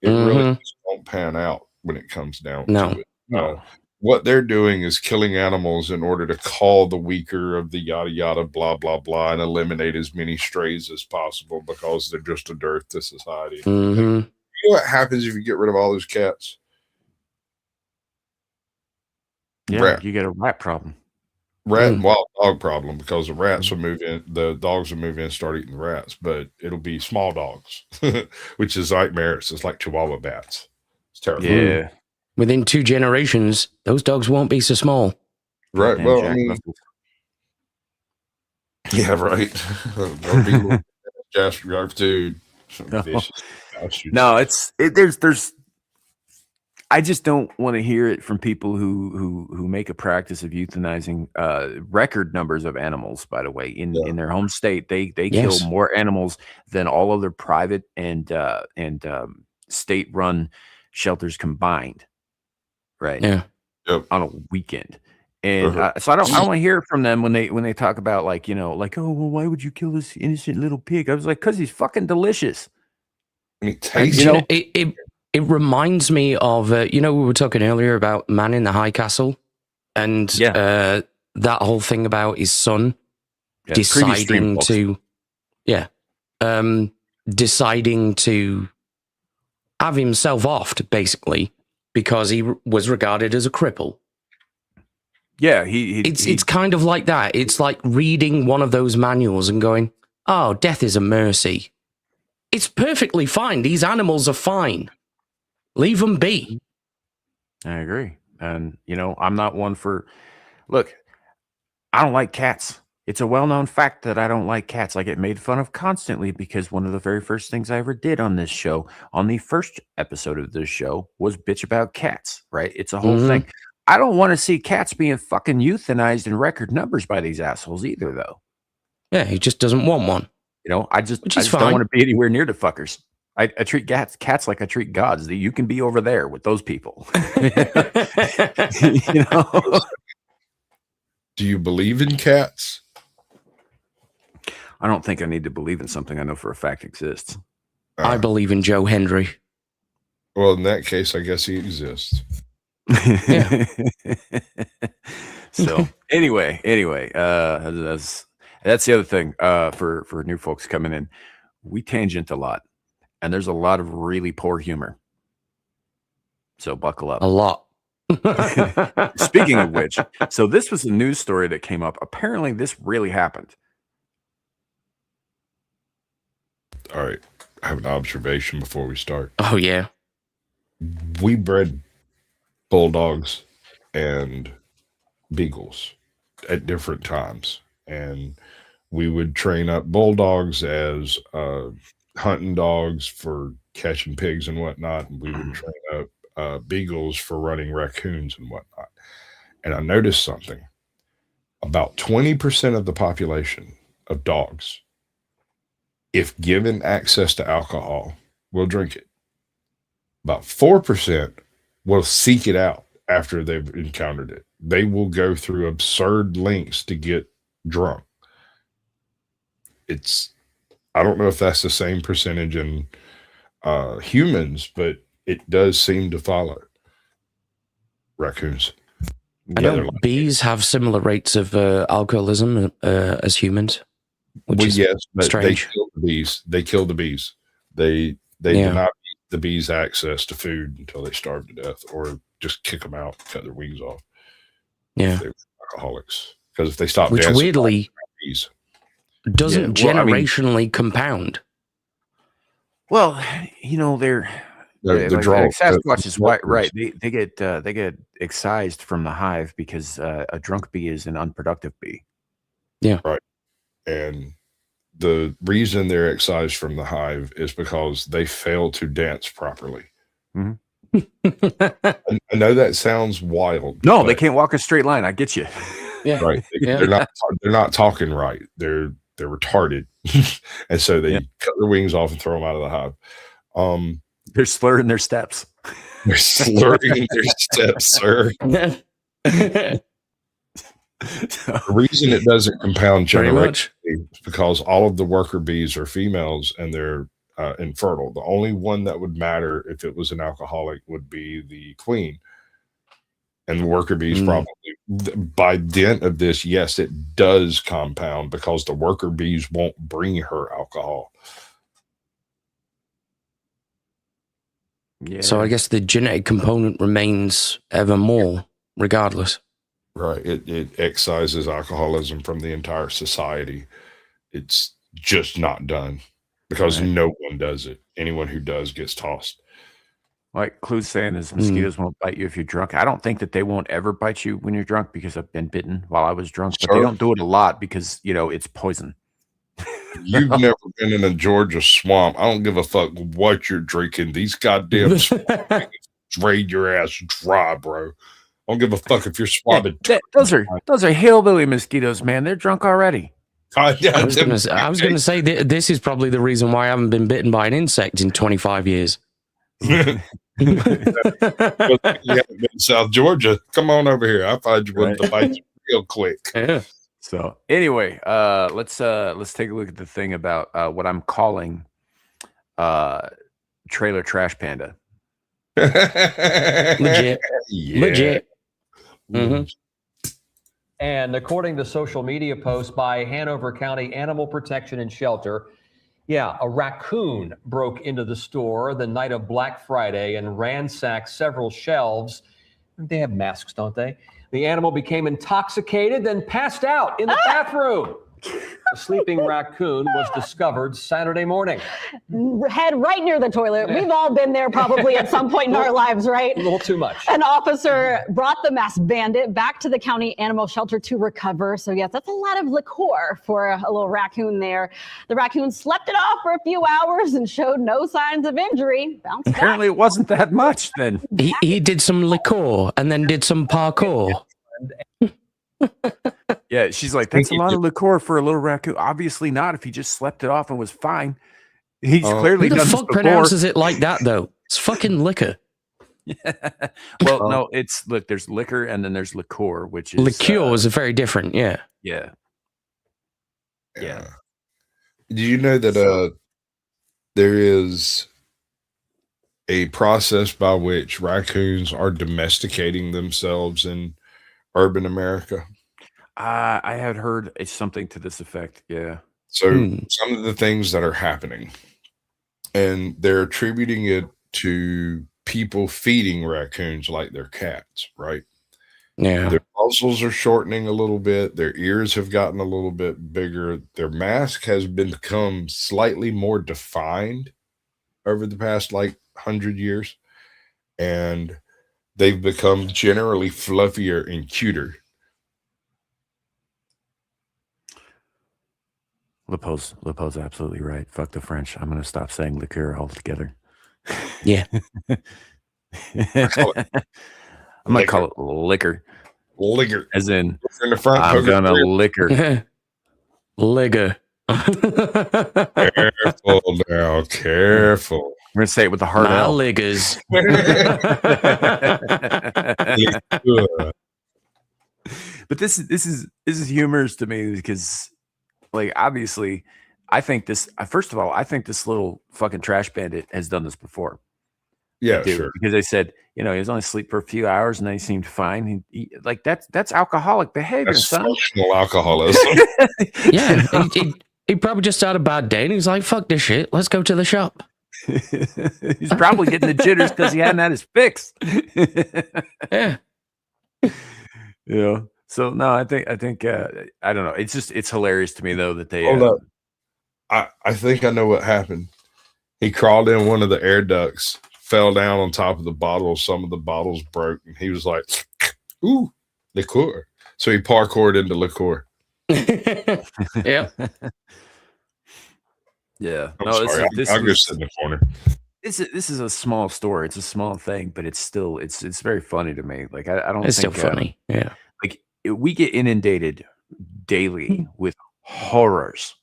it really just won't pan out when it comes down to it. No. What they're doing is killing animals in order to call the weaker of the yada yada blah blah blah and eliminate as many strays as possible because they're just a dearth to society. You know what happens if you get rid of all those cats? Yeah, you get a rat problem. Rat and wild dog problem, because the rats will move in, the dogs will move in and start eating the rats, but it'll be small dogs, which is nightmares. It's like Chihuahua bats. It's terrible. Yeah. Within 2 generations, those dogs won't be so small. Right. Damn, Well, Jack I mean, Russell. yeah, right. Don't be little Jasper dude. No, there's I just don't want to hear it from people who make a practice of euthanizing record numbers of animals. By the way, in their home state, they kill more animals than all other private and state-run shelters combined. Right. Yeah. Yep. On a weekend, and so I don't want to hear it from them when they talk about like oh well, why would you kill this innocent little pig? I was like, because he's fucking delicious. And it tastes, It reminds me of, we were talking earlier about Man in the High Castle, and that whole thing about his son deciding to have himself offed, basically, because he was regarded as a cripple. Yeah, it's kind of like that. It's like reading one of those manuals and going, "Oh, death is a mercy." It's perfectly fine. These animals are fine. Leave them be. I agree. And, I'm not one for... Look, I don't like cats. It's a well-known fact that I don't like cats. I get made fun of constantly because one of the very first things I ever did on this show, on the first episode of this show, was bitch about cats, right? It's a whole thing. I don't want to see cats being fucking euthanized in record numbers by these assholes either, though. Yeah, he just doesn't want one. I just don't want to be anywhere near the fuckers. I treat cats like I treat gods. You can be over there with those people. Do you believe in cats? I don't think I need to believe in something I know for a fact exists. I believe in Joe Hendry. Well, in that case, I guess he exists. So anyway, that's the other thing for new folks coming in. We tangent a lot, and there's a lot of really poor humor. So buckle up. A lot. Speaking of which, so this was a news story that came up. Apparently, this really happened. All right. I have an observation before we start. Oh, yeah. We bred bulldogs and beagles at different times. And We would train up bulldogs as hunting dogs for catching pigs and whatnot. And we would train up beagles for running raccoons and whatnot. And I noticed something. About 20% of the population of dogs, if given access to alcohol, will drink it. About 4% will seek it out after they've encountered it. They will go through absurd lengths to get drunk. I don't know if that's the same percentage in humans, but it does seem to follow raccoons. I know bees have similar rates of alcoholism as humans, which is yes, but strange. They kill the bees. They kill the bees. They deny the bees access to food until they starve to death, or just kick them out, cut their wings off. Yeah, if they were alcoholics, because if they stop, which dancing, weirdly bees doesn't generationally compound. Well, you know, they're the like, draw. Sasquatch is right. They get excised from the hive because a drunk bee is an unproductive bee. Yeah, right. And the reason they're excised from the hive is because they fail to dance properly. Mm-hmm. I know that sounds wild. No, they can't walk a straight line. I get you. Yeah, right. They're not talking right. They're retarded, and so they cut their wings off and throw them out of the hive. They're slurring their steps. They're slurring their steps, sir. The reason it doesn't compound generationally is because all of the worker bees are females and they're infertile. The only one that would matter if it was an alcoholic would be the queen. And the worker bees probably, by dint of this, yes, it does compound because the worker bees won't bring her alcohol. Yeah. So I guess the genetic component remains ever more, regardless. Right. It excises alcoholism from the entire society. It's just not done because no one does it. Anyone who does gets tossed. Like Cluu's saying is mosquitoes won't bite you if you're drunk. I don't think that they won't ever bite you when you're drunk because I've been bitten while I was drunk, but they don't do it a lot because, you know, it's poison. You've never been in a Georgia swamp. I don't give a fuck what you're drinking. These goddamn swamp drain your ass dry, bro. I don't give a fuck if you're swabbing. Those are hillbilly mosquitoes, man. They're drunk already. I was going to say this is probably the reason why I haven't been bitten by an insect in 25 years. You haven't been in South Georgia. Come on over here. I'll find you one to bite you real quick. Yeah. So anyway, let's take a look at the thing about what I'm calling trailer trash panda. Legit. Yeah. Legit. Mm-hmm. And according to social media posts by Hanover County Animal Protection and Shelter, a raccoon broke into the store the night of Black Friday and ransacked several shelves. They have masks, don't they? The animal became intoxicated, then passed out in the bathroom. A sleeping raccoon was discovered Saturday morning. Head right near the toilet. We've all been there probably at some point in our lives, right? A little too much. An officer brought the masked bandit back to the county animal shelter to recover. So yes, that's a lot of liqueur for a little raccoon there. The raccoon slept it off for a few hours and showed no signs of injury. Bounced Apparently it wasn't that much then. He did some liqueur and then did some parkour. Yeah, she's like, that's a lot of liqueur for a little raccoon. Obviously not if he just slept it off and was fine. He's clearly Who the done fuck this pronounces it like that, though? It's fucking liquor. Well, no, there's liquor and then there's liqueur, which is... Liqueur is very different, yeah. Yeah. Do you know that there is a process by which raccoons are domesticating themselves in urban America? I had heard something to this effect. Yeah. So some of the things that are happening, and they're attributing it to people feeding raccoons like they're cats, right? Yeah. Their muzzles are shortening a little bit. Their ears have gotten a little bit bigger. Their mask has become slightly more defined over the past 100 years. And they've become generally fluffier and cuter. Lepo's absolutely right. Fuck the French. I'm gonna stop saying liqueur altogether. Yeah. I might call it liquor. Liquor. As in, In the front, I'm gonna liquor. Ligger. Careful now, careful. I'm gonna say it with the hard My L. liggers. But this is humorous to me because, like, obviously, I think this. First of all, I think this little fucking trash bandit has done this before. Yeah, Dude, sure. because they said, he was only asleep for a few hours and then he seemed fine. Like that's alcoholic behavior, That's son. functional alcoholism. Yeah. He probably just had a bad day and he's like, fuck this shit. Let's go to the shop. He's probably getting the jitters because he hadn't had his fix. Yeah. So no, I think I don't know. It's hilarious to me though that they Hold up. I think I know what happened. He crawled in one of the air ducts, fell down on top of the bottle. Some of the bottles broke, and he was like, "Ooh, liqueur!" So he parkoured into liqueur. Yeah. Yeah. I'm sorry. I'll go sit in the corner. This is a small story. It's a small thing, but it's still it's very funny to me. Like I don't. It's think, still funny. Yeah. Like we get inundated daily with horrors,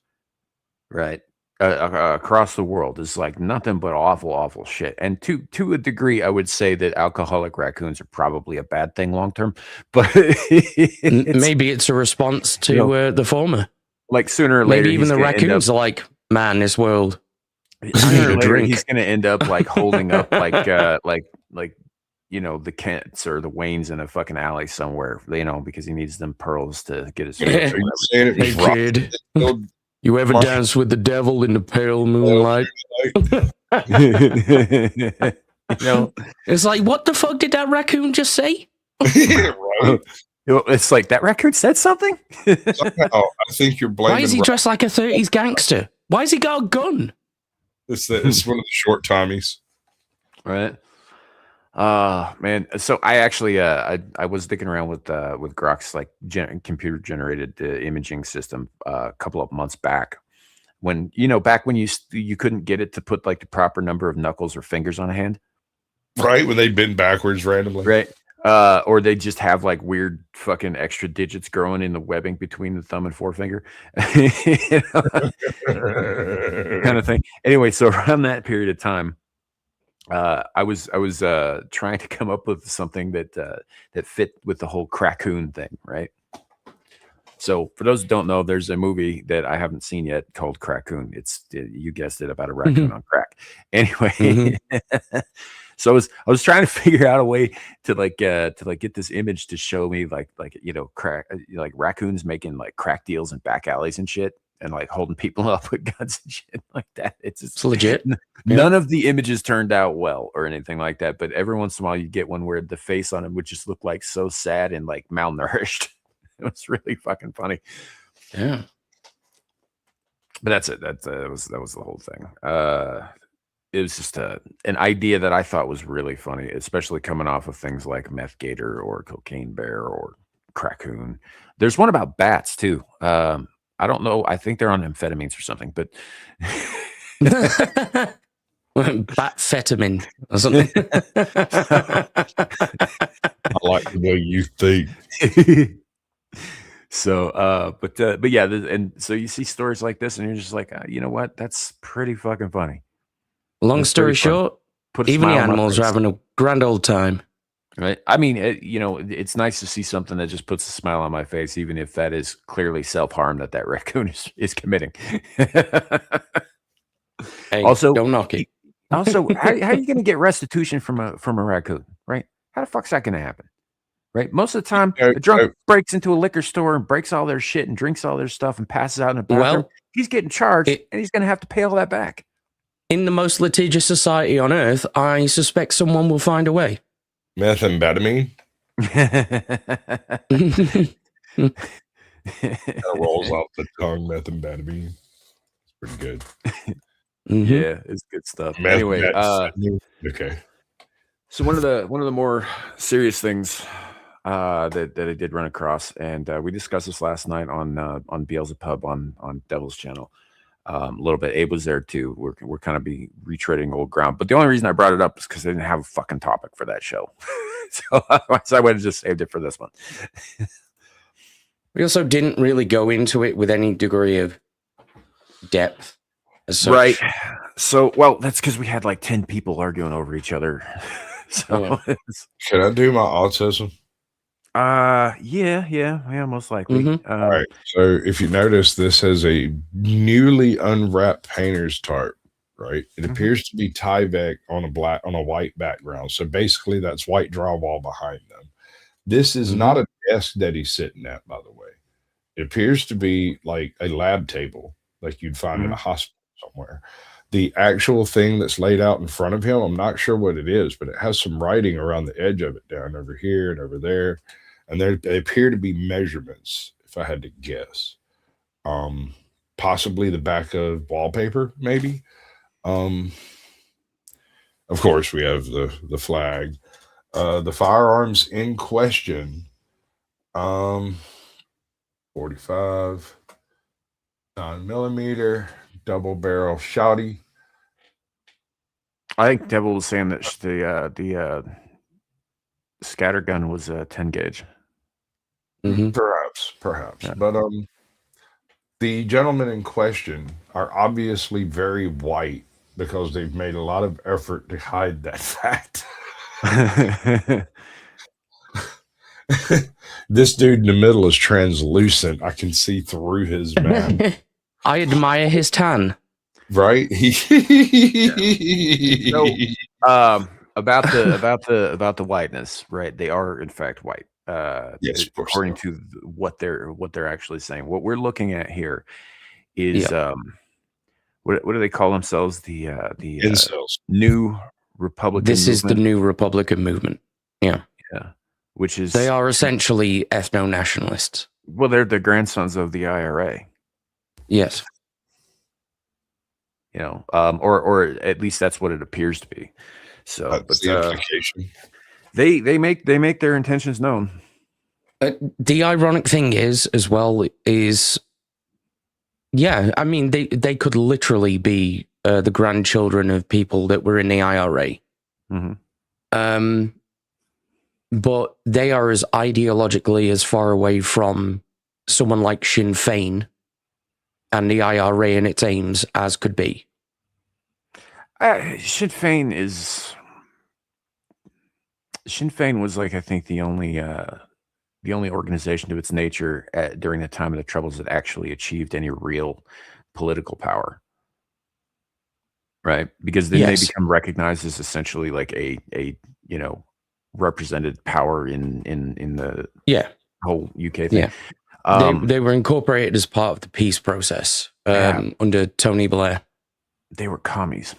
right? Across the world is like nothing but awful shit. And to a degree, I would say that alcoholic raccoons are probably a bad thing long term. But maybe it's a response to the former. Like sooner or later, maybe even the raccoons are like, man, this world. I need a drink. He's going to end up like holding up like the Kents or the Waynes in a fucking alley somewhere, because he needs them pearls to get his. Hey, kid. You ever dance with the devil in the pale moonlight? It's like, what the fuck did that raccoon just say? Right. It's like that raccoon said something. Somehow, I think you're blaming. Why is he dressed like a 30s gangster? Why has he got a gun? It's one of the short Tommies, right? Man. So I actually I was dicking around with Grok's like computer generated imaging system a couple of months back when back when you couldn't get it to put like the proper number of knuckles or fingers on a hand, right? When they bend backwards randomly, right? Or they just have like weird fucking extra digits growing in the webbing between the thumb and forefinger, kind of thing. Anyway, so around that period of time, I was trying to come up with something that fit with the whole crackoon thing, right? So for those who don't know, there's a movie that I haven't seen yet called Crackoon. It's, you guessed it, about a raccoon on crack. Anyway, so I was trying to figure out a way to get this image to show me like raccoons making like crack deals in back alleys and shit, and like holding people up with guns and shit like that. It's legit. None of the images turned out well or anything like that, but every once in a while you get one where the face on him would just look like so sad and like malnourished. It was really fucking funny. Yeah. But that's it. That was the whole thing. It was just an idea that I thought was really funny, especially coming off of things like meth gator or cocaine bear or crackoon. There's one about bats too. I don't know. I think they're on amphetamines or something, but batfetamine or something. I like the way you think. So, but yeah, and so you see stories like this, and you're just like, you know what? That's pretty fucking funny. Long story short, even the animals are having a grand old time. Right. I mean, it's nice to see something that just puts a smile on my face, even if that is clearly self-harm that raccoon is committing. Hey, also, don't knock it. Also, how are you going to get restitution from a raccoon, right? How the fuck's that going to happen? Right. Most of the time, the drunk breaks into a liquor store and breaks all their shit and drinks all their stuff and passes out in a bathroom. Well, he's getting charged and he's going to have to pay all that back. In the most litigious society on earth, I suspect someone will find a way. Methamphetamine. Rolls off the tongue. Methamphetamine. It's pretty good. Yeah, it's good stuff. Anyway, okay. So one of the more serious things that I did run across, and we discussed this last night on Beelzebub on Devil's channel. A little bit. Abe was there too. We're kind of retreading old ground. But the only reason I brought it up is because I didn't have a fucking topic for that show. So I would have just saved it for this one. We also didn't really go into it with any degree of depth. As such. Right. So, well, that's because we had like 10 people arguing over each other. So, Can I do my autism? Yeah, most likely. All right. So if you notice, this has a newly unwrapped painter's tarp, right? It appears to be Tyvek on a white background. So basically that's white drywall behind them. This is not a desk that he's sitting at, by the way. It appears to be like a lab table, like you'd find in a hospital somewhere. The actual thing that's laid out in front of him, I'm not sure what it is, but it has some writing around the edge of it, down over here and over there. And they appear to be measurements, if I had to guess. Possibly the back of wallpaper, maybe. Of course, we have the flag. The firearms in question, 45, 9mm, double barrel shotty. I think Devil was saying that the scattergun was a 10 gauge. Perhaps. Yeah. But the gentlemen in question are obviously very white because they've made a lot of effort to hide that fact. This dude in the middle is translucent. I can see through his mask. I admire his tan. Right? So, about the whiteness, right? They are in fact white. Yes, according to what they're actually saying. What we're looking at here is what do they call themselves? The New Republican. This is the New Republican movement. Yeah. Which is, they are essentially ethno-nationalists. Well, they're the grandsons of the IRA. Yes. You know, or at least that's what it appears to be. So, that's the implication. They make their intentions known. The ironic thing is, as well, is I mean, they could literally be the grandchildren of people that were in the IRA. But they are as ideologically as far away from someone like Sinn Féin and the IRA and its aims as could be. Sinn Féin was, like, I think the only organization to its nature during the time of the Troubles that actually achieved any real political power, right? Because then they become recognized as essentially like a represented power in the whole UK thing. They were incorporated as part of the peace process under Tony Blair. They were commies.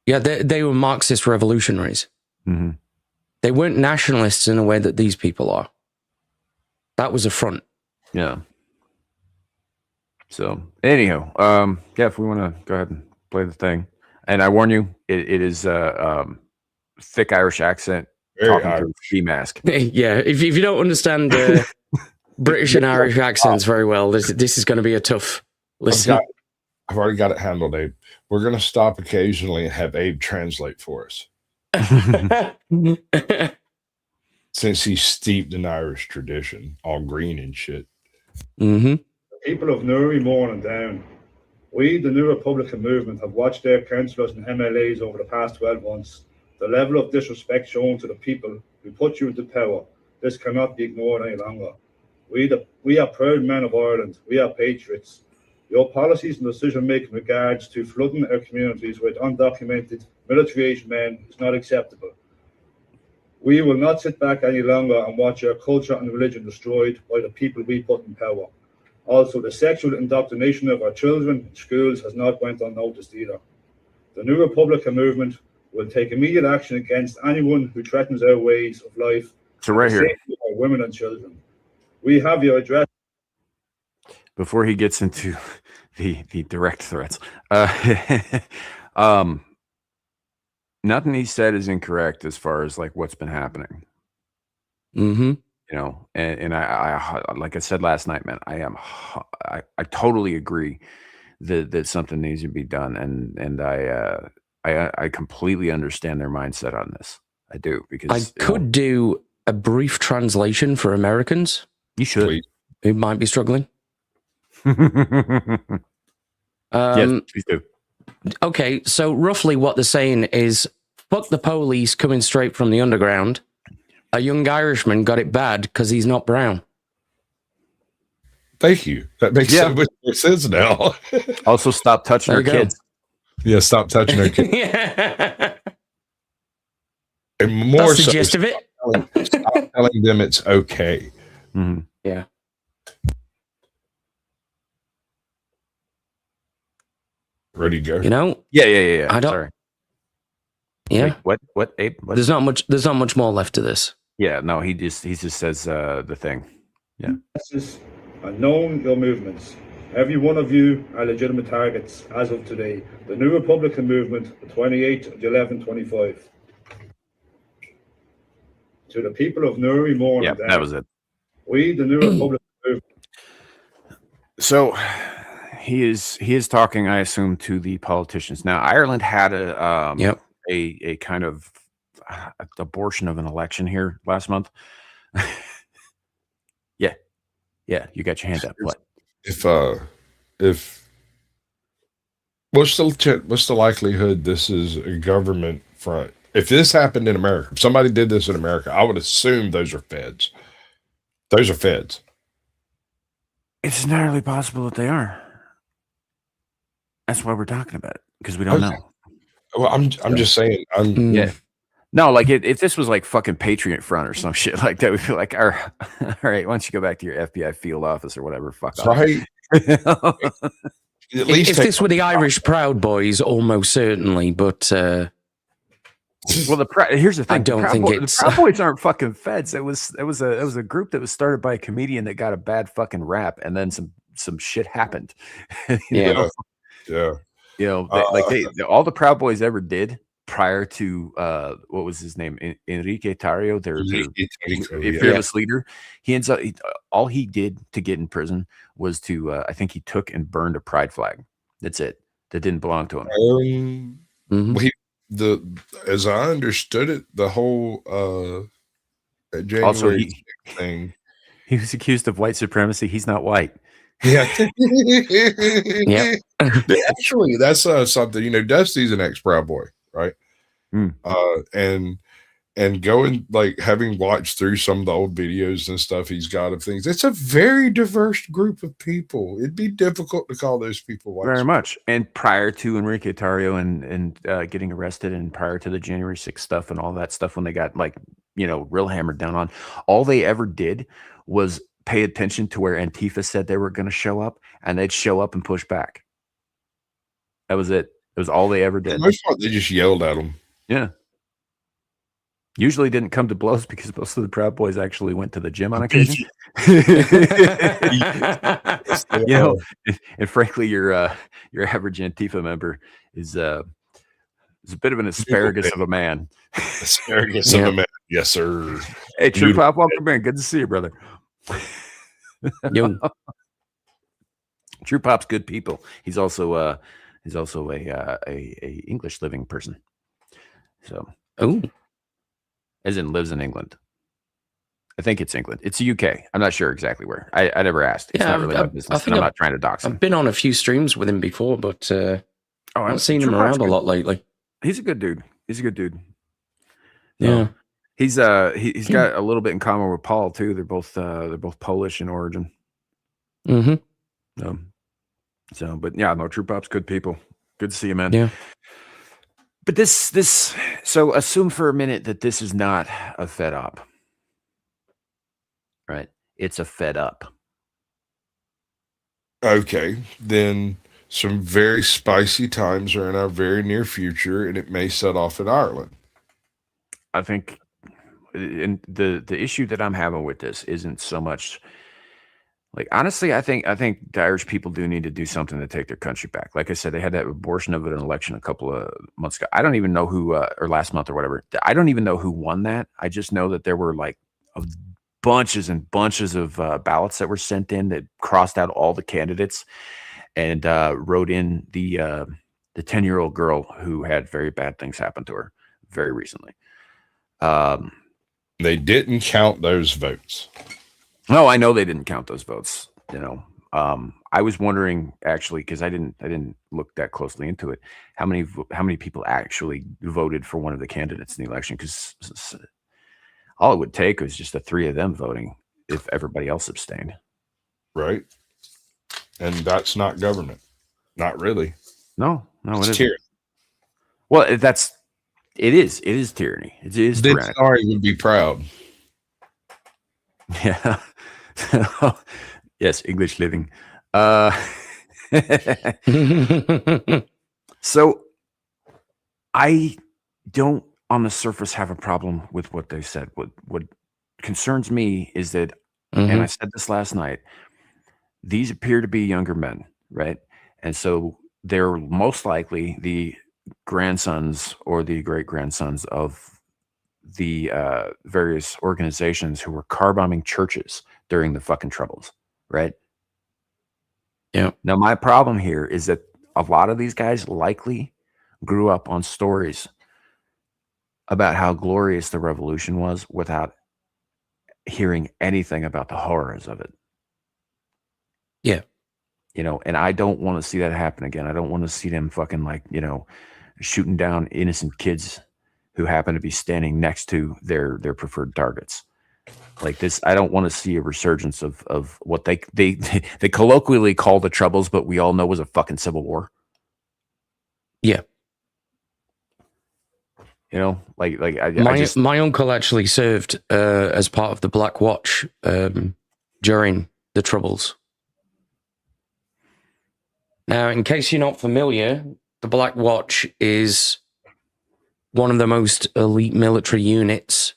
They were Marxist revolutionaries. They weren't nationalists in a way that these people are. That was a front. Yeah. So, anyhow, if we want to go ahead and play the thing, and I warn you, it is thick Irish accent, talking through ski mask. If you don't understand British and Irish accents very well, this is going to be a tough listen. I've already got it handled, Abe. We're going to stop occasionally and have Abe translate for us. Since he's steeped in Irish tradition, all green and shit. The people of Newry, Mourne and Down. We, the New Republican movement, have watched their councillors and MLAs over the past 12 months. The level of disrespect shown to the people who put you into power, this cannot be ignored any longer. We are proud men of Ireland. We are patriots. Your policies and decision-making regards to flooding our communities with undocumented military-aged men is not acceptable. We will not sit back any longer and watch our culture and religion destroyed by the people we put in power. Also, the sexual indoctrination of our children in schools has not went unnoticed either. The New Republican movement will take immediate action against anyone who threatens our ways of life. So right here, our women and children. We have your address. Before he gets into the direct threats, nothing he said is incorrect as far as like what's been happening. Mm-hmm. You know, and I like I said last night, man, I totally agree that something needs to be done, and I completely understand their mindset on this. I do, because I could do a brief translation for Americans you should who might be struggling. Yes, please do. Okay, so roughly what they're saying is, fuck the police coming straight from the underground. A young Irishman got it bad because he's not brown. Thank you. That makes so much more sense now. Also, stop touching our kids. Yeah, stop touching our kids. Yeah. And more That's the so, gist of it. Stop telling them it's okay. Mm-hmm. Yeah. Ready to go? You know? Yeah. I don't. Sorry. Yeah. Wait, what, Abe? What? There's not much more left to this. Yeah, no, he just says the thing. Yeah. And knowing your movements. Every one of you are legitimate targets as of today. The New Republican movement, the 28th of 11/25. To the people of Newry, Mourne, Yeah, that was it. We, the New Republican movement. So he is talking, I assume, to the politicians. Now, Ireland had a kind of abortion of an election here last month. Yeah, you got your hand up. What? If what's the likelihood this is a government front? If this happened in America, if somebody did this in America, I would assume those are feds. Those are feds. It's entirely possible that they are. That's why we're talking about it, because we don't know. Well, I'm just saying. Yeah. No, like if this was like fucking Patriot Front or some shit like that, we'd be like, all right, why don't you go back to your FBI field office or whatever? Fuck off. Right. If this were the Irish Proud Boys, almost certainly, but well, here's the thing. I don't think the Proud Boys aren't fucking feds. It was a group that was started by a comedian that got a bad fucking rap, and then some shit happened. Yeah. You know, all the Proud Boys ever did prior to what was his name, Enrique Tarrio, their fearless leader. He ends up all he did to get in prison was to I think he took and burned a pride flag. That's it. That didn't belong to him. As I understood it, the whole January also thing. He was accused of white supremacy. He's not white. Yeah. Yeah. Actually, that's something, you know, Dusty's an ex-Proud Boy, right? And going, like, having watched through some of the old videos and stuff he's got of things, it's a very diverse group of people. It'd be difficult to call those people white. Very much. And prior to Enrique Tarrio and getting arrested, and prior to the January 6th stuff and all that stuff, when they got, like, you know, real hammered down on, all they ever did was pay attention to where Antifa said they were going to show up, and they'd show up and push back. That was it. It was all they ever did. For the most part, they just yelled at them. Yeah. Usually didn't come to blows because most of the Proud Boys actually went to the gym on occasion. You know, and frankly, your average Antifa member is a bit of an asparagus of a man. Asparagus of a man. Yes, sir. Hey, True Pop, welcome in. Good to see you, brother. True Pop's good people. He's also a English living person. So, as in lives in England. I think it's England. It's the UK. I'm not sure exactly where. I never asked. It's not really my business. I'm not trying to dox him. I've been on a few streams with him before, but I've seen him around a lot lately. He's a good dude. He's a good dude. Yeah. He's got a little bit in common with Paul too. They're both Polish in origin. Mm-hmm. But yeah, no, True Pop's good people. Good to see you, man. Yeah. But this so assume for a minute that this is not a fed up. Right? It's a fed up. Okay, then some very spicy times are in our very near future, and it may set off in Ireland. I think, and the issue that I'm having with this isn't so much, like, honestly, I think the Irish people do need to do something to take their country back. Like I said, they had that abortion of an election a couple of months ago. I don't even know who, or last month or whatever. I don't even know who won that. I just know that there were like bunches and bunches of ballots that were sent in that crossed out all the candidates and wrote in the 10-year-old girl who had very bad things happen to her very recently. They didn't count those votes. No, I know they didn't count those votes. I was wondering actually, because I didn't look that closely into it, how many people actually voted for one of the candidates in the election, because all it would take was just the three of them voting if everybody else abstained. Right. And that's not government. Not really. No, it's it tyranny. Well, it is tyranny. It is Then tyrannical. Sorry would be proud. Yeah. Yes, English living. So I don't on the surface have a problem with what they said. What concerns me is that, and I said this last night, these appear to be younger men, right? And so they're most likely the grandsons or the great-grandsons of the various organizations who were car bombing churches during the fucking Troubles, right? Yeah. Now, my problem here is that a lot of these guys likely grew up on stories about how glorious the revolution was without hearing anything about the horrors of it. Yeah. And I don't want to see that happen again. I don't want to see them fucking shooting down innocent kids who happen to be standing next to their preferred targets. Like this, I don't want to see a resurgence of what they colloquially call the Troubles, but we all know was a fucking civil war. Yeah. My uncle actually served as part of the Black Watch during the Troubles. Now, in case you're not familiar, the Black Watch is one of the most elite military units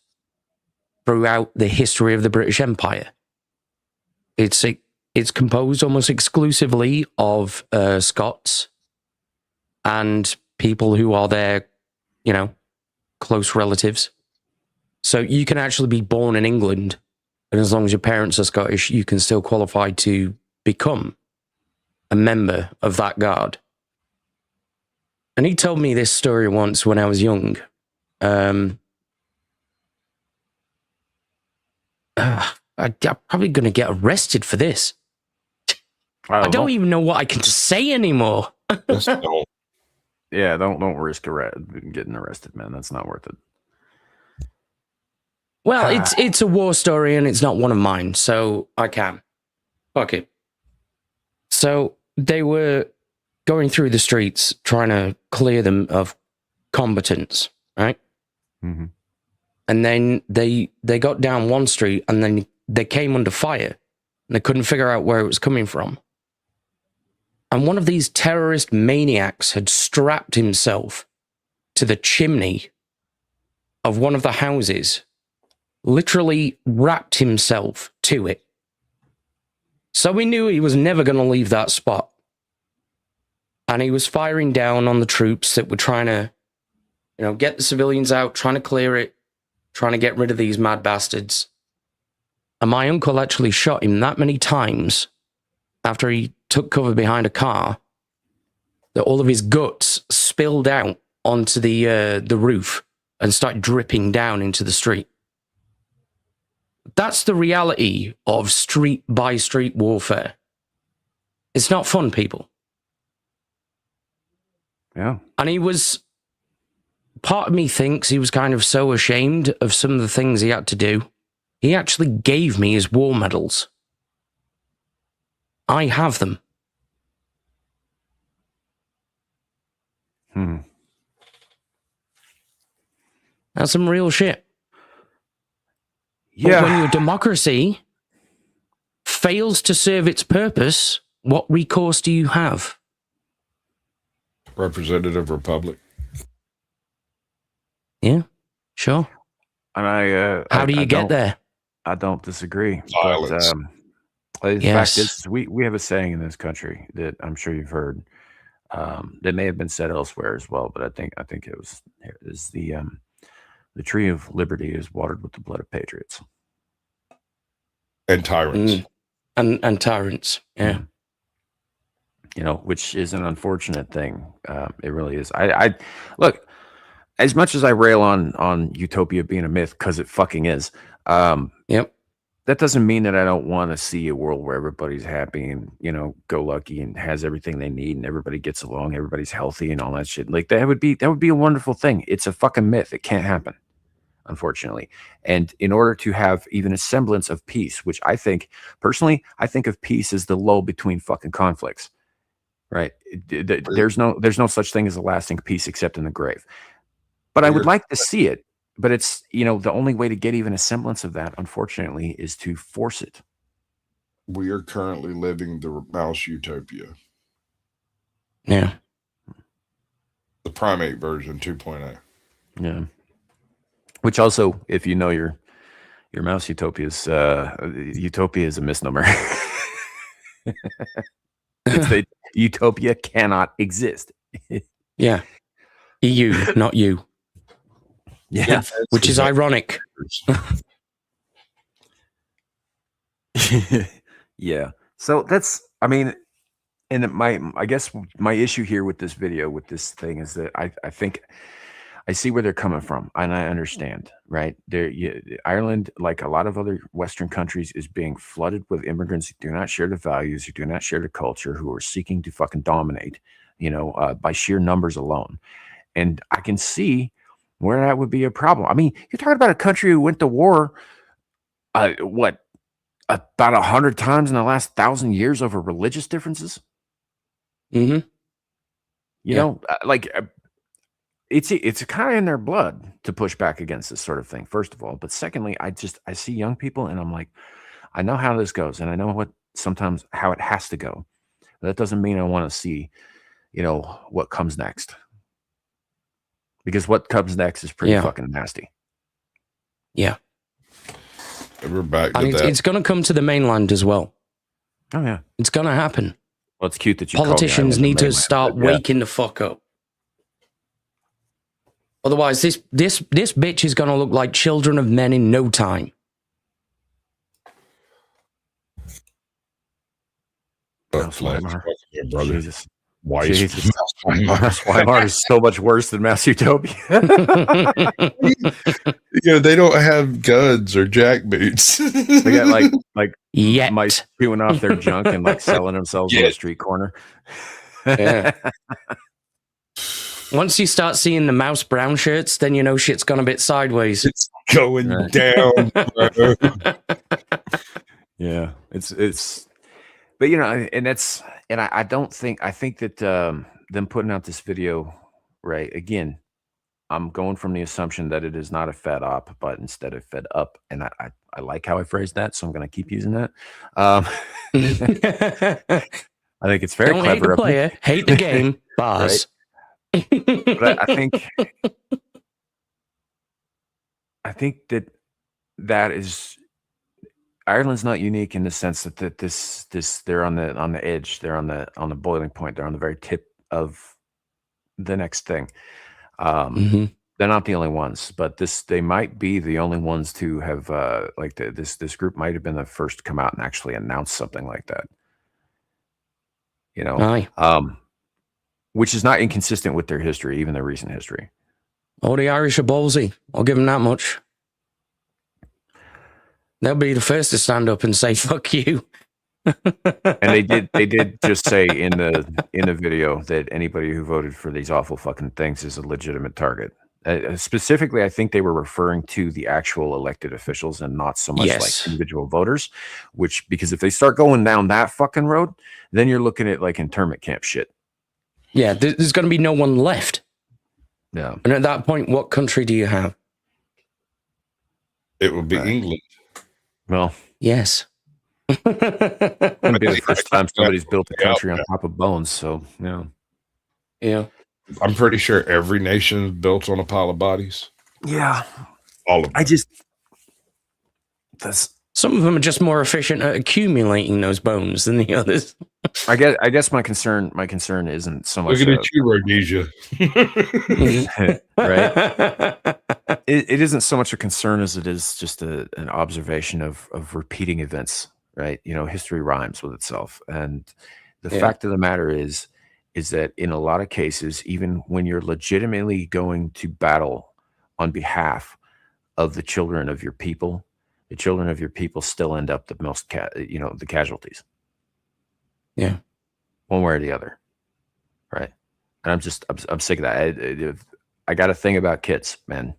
throughout the history of the British Empire. It's composed almost exclusively of Scots and people who are their, close relatives. So you can actually be born in England, and as long as your parents are Scottish, you can still qualify to become a member of that guard. And he told me this story once when I was young. I'm probably going to get arrested for this. I don't even know what I can say anymore. Yeah, don't risk getting arrested, man. That's not worth it. Well, it's a war story, and it's not one of mine, so I can. Fuck it. So they were going through the streets trying to clear them of combatants, right? Mm-hmm. And then they got down one street, and then they came under fire, and they couldn't figure out where it was coming from. And one of these terrorist maniacs had strapped himself to the chimney of one of the houses, literally wrapped himself to it. So we knew he was never going to leave that spot. And he was firing down on the troops that were trying to, get the civilians out, trying to clear it, trying to get rid of these mad bastards. And my uncle actually shot him that many times after he took cover behind a car that all of his guts spilled out onto the roof and started dripping down into the street. That's the reality of street-by-street warfare. It's not fun, people. Yeah. And part of me thinks he was kind of so ashamed of some of the things he had to do. He actually gave me his war medals. I have them. That's some real shit. Yeah. But when your democracy fails to serve its purpose, what recourse do you have? Representative Republic. Yeah, sure. And how do you get there? I don't disagree. Violence. But the fact is, we have a saying in this country that I'm sure you've heard. That may have been said elsewhere as well, but I think it is the tree of liberty is watered with the blood of patriots. And tyrants. And tyrants. Yeah. You know, which is an unfortunate thing. It really is. I look, as much as I rail on utopia being a myth, because it fucking is. Yep. That doesn't mean that I don't want to see a world where everybody's happy and, you know, go lucky and has everything they need and everybody gets along, everybody's healthy and all that shit. Like that would be a wonderful thing. It's a fucking myth. It can't happen, unfortunately. And in order to have even a semblance of peace, which I think personally, I think of peace as the lull between fucking conflicts. Right? There's no such thing as a lasting peace except in the grave. But I would like to see it. But it's, you know, the only way to get even a semblance of that, unfortunately, is to force it. We are currently living the mouse utopia. Yeah. The primate version 2.0. Yeah. Which also, if you know your mouse utopias, utopia is a misnomer. Utopia cannot exist. Yeah. EU, not you. Yeah, which is ironic. Yeah. So that's, I mean, and I guess my issue here with this video, with this thing, is that I think I see where they're coming from, and I understand, right? Ireland, like a lot of other Western countries, is being flooded with immigrants who do not share the values, who do not share the culture, who are seeking to fucking dominate, you know, by sheer numbers alone. And I can see where that would be a problem. I mean, you're talking about a country who went to war, about 100 times in the last 1,000 years over religious differences. Mm-hmm. You know, it's kind of in their blood to push back against this sort of thing, first of all. But secondly, I see young people and I'm like, I know how this goes, and I know sometimes how it has to go. But that doesn't mean I want to see, you know, what comes next. Because what comes next is pretty fucking nasty. Yeah. And we're back to and that. it's going to come to the mainland as well. Oh, yeah. It's going to happen. Well, it's cute that you politicians need to start waking the fuck up. Otherwise, this bitch is going to look like children of men in no time. Jesus. Jesus. Weimar is so much worse than Mass Utopia. You know, they don't have guns or jackboots. They got like mice chewing off their junk and like selling themselves on the street corner. Yeah. Once you start seeing the mouse brown shirts, then you know shit's gone a bit sideways. It's going down, bro. Yeah, it's. But you know, I don't think, I think that them putting out this video, right? Again, I'm going from the assumption that it is not a fed op, but instead of fed up, and I like how I phrased that, so I'm going to keep using that. I think it's very don't clever. Hate the player, hate the game, bars. Right? But I think that is. Ireland's not unique in the sense that this they're on the edge, they're on the boiling point, they're on the very tip of the next thing. They're not the only ones, but they might be the only ones to have this group might have been the first to come out and actually announce something like that. You know, which is not inconsistent with their history, even their recent history. Oh, the Irish are ballsy. I'll give them that much. They'll be the first to stand up and say "fuck you." And they did just say in the video that anybody who voted for these awful fucking things is a legitimate target. Specifically, I think they were referring to the actual elected officials and not so much like individual voters. Because if they start going down that fucking road, then you're looking at like internment camp shit. Yeah, there's going to be no one left. Yeah, and at that point, what country do you have? It would be England. Well, yes. It'd be the first time somebody's built a country on top of bones. So yeah. I'm pretty sure every nation is built on a pile of bodies. Yeah, all of them. Some of them are just more efficient at accumulating those bones than the others. I guess my concern isn't so much. Look at you, Rhodesia. Right. It isn't so much a concern as it is just an observation of repeating events, right? History rhymes with itself. And the fact of the matter is that in a lot of cases, even when you're legitimately going to battle on behalf of the children of your people, the children of your people still end up the most, the casualties. Yeah. One way or the other. Right. And I'm sick of that. I got a thing about kids, man.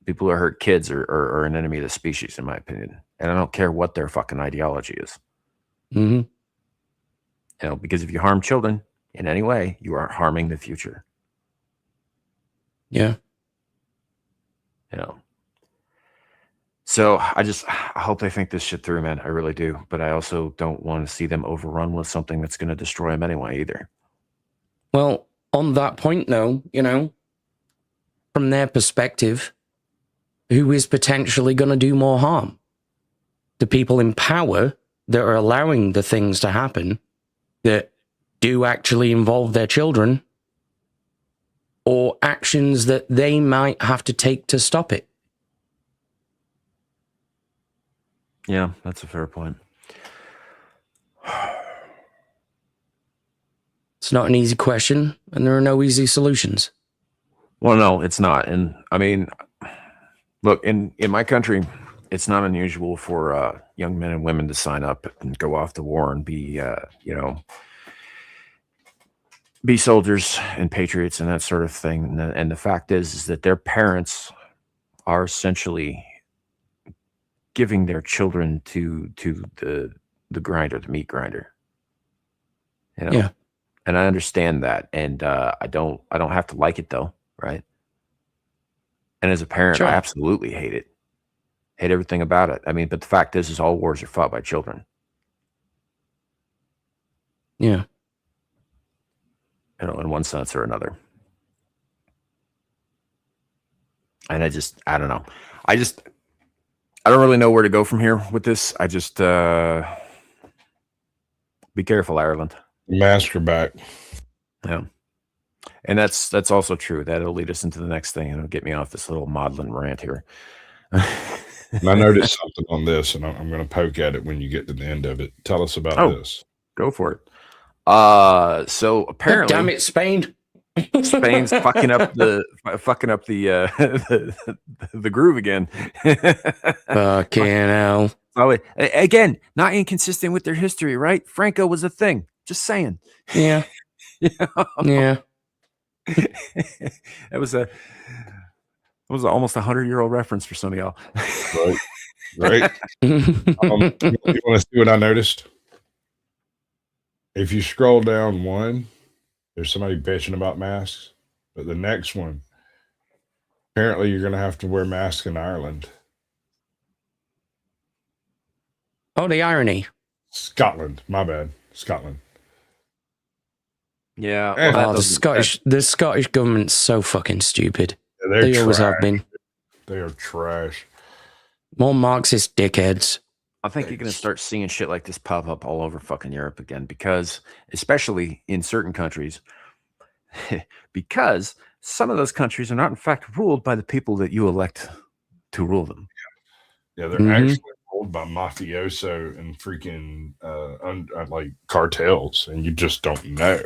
People who hurt kids are an enemy of the species, in my opinion. And I don't care what their fucking ideology is. Mm-hmm. Because if you harm children in any way, you are harming the future. Yeah. So I hope they think this shit through, man. I really do. But I also don't want to see them overrun with something that's going to destroy them anyway, either. Well, on that point, though, from their perspective, who is potentially going to do more harm? The people in power that are allowing the things to happen that do actually involve their children, or actions that they might have to take to stop it? Yeah, that's a fair point. It's not an easy question, and there are no easy solutions. Well, no, it's not. And I mean, look, in my country, it's not unusual for young men and women to sign up and go off to war and be soldiers and patriots and that sort of thing. And the fact is that their parents are essentially giving their children to the grinder, the meat grinder. Yeah. And I understand that, and I don't have to like it though, right? And as a parent, Sure. I absolutely hate it. Hate everything about it. I mean, but the fact is all wars are fought by children. Yeah. In one sense or another. And I don't know. I don't really know where to go from here with this. I just be careful, Ireland. Mask your back. Yeah. And that's also true. That'll lead us into the next thing, and it'll get me off this little maudlin rant here. And I noticed something on this, and I'm going to poke at it when you get to the end of it. Tell us about this. Go for it. So apparently, God damn it, Spain. Spain's fucking up the groove again. Fucking hell. Again, not inconsistent with their history, right? Franco was a thing. Just saying. Yeah. Yeah. It was almost 100-year-old reference for some of y'all. Right. You want to see what I noticed? If you scroll down one, there's somebody bitching about masks, but the next one, apparently you're going to have to wear masks in Ireland. Oh, the irony. Scotland. My bad. Scotland. Yeah. Well, the Scottish government's so fucking stupid. Yeah, they always have been. They are trash. More Marxist dickheads. I think you're going to start seeing shit like this pop up all over fucking Europe again, because, especially in certain countries, because some of those countries are not, in fact, ruled by the people that you elect to rule them. Yeah, they're actually ruled by mafioso and freaking like cartels, and you just don't know.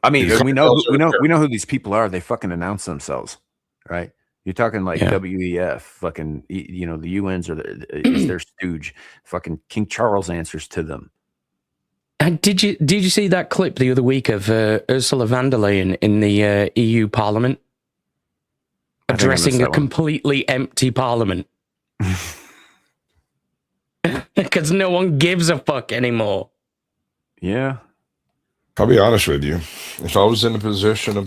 I mean, we know who these people are. They fucking announce themselves, right? You're talking like WEF, fucking, the UN's is their stooge. Fucking King Charles answers to them. And did you see that clip the other week of Ursula von der Leyen in the EU Parliament addressing a completely empty Parliament? Because no one gives a fuck anymore. Yeah. I'll be honest with you. If I was in the position of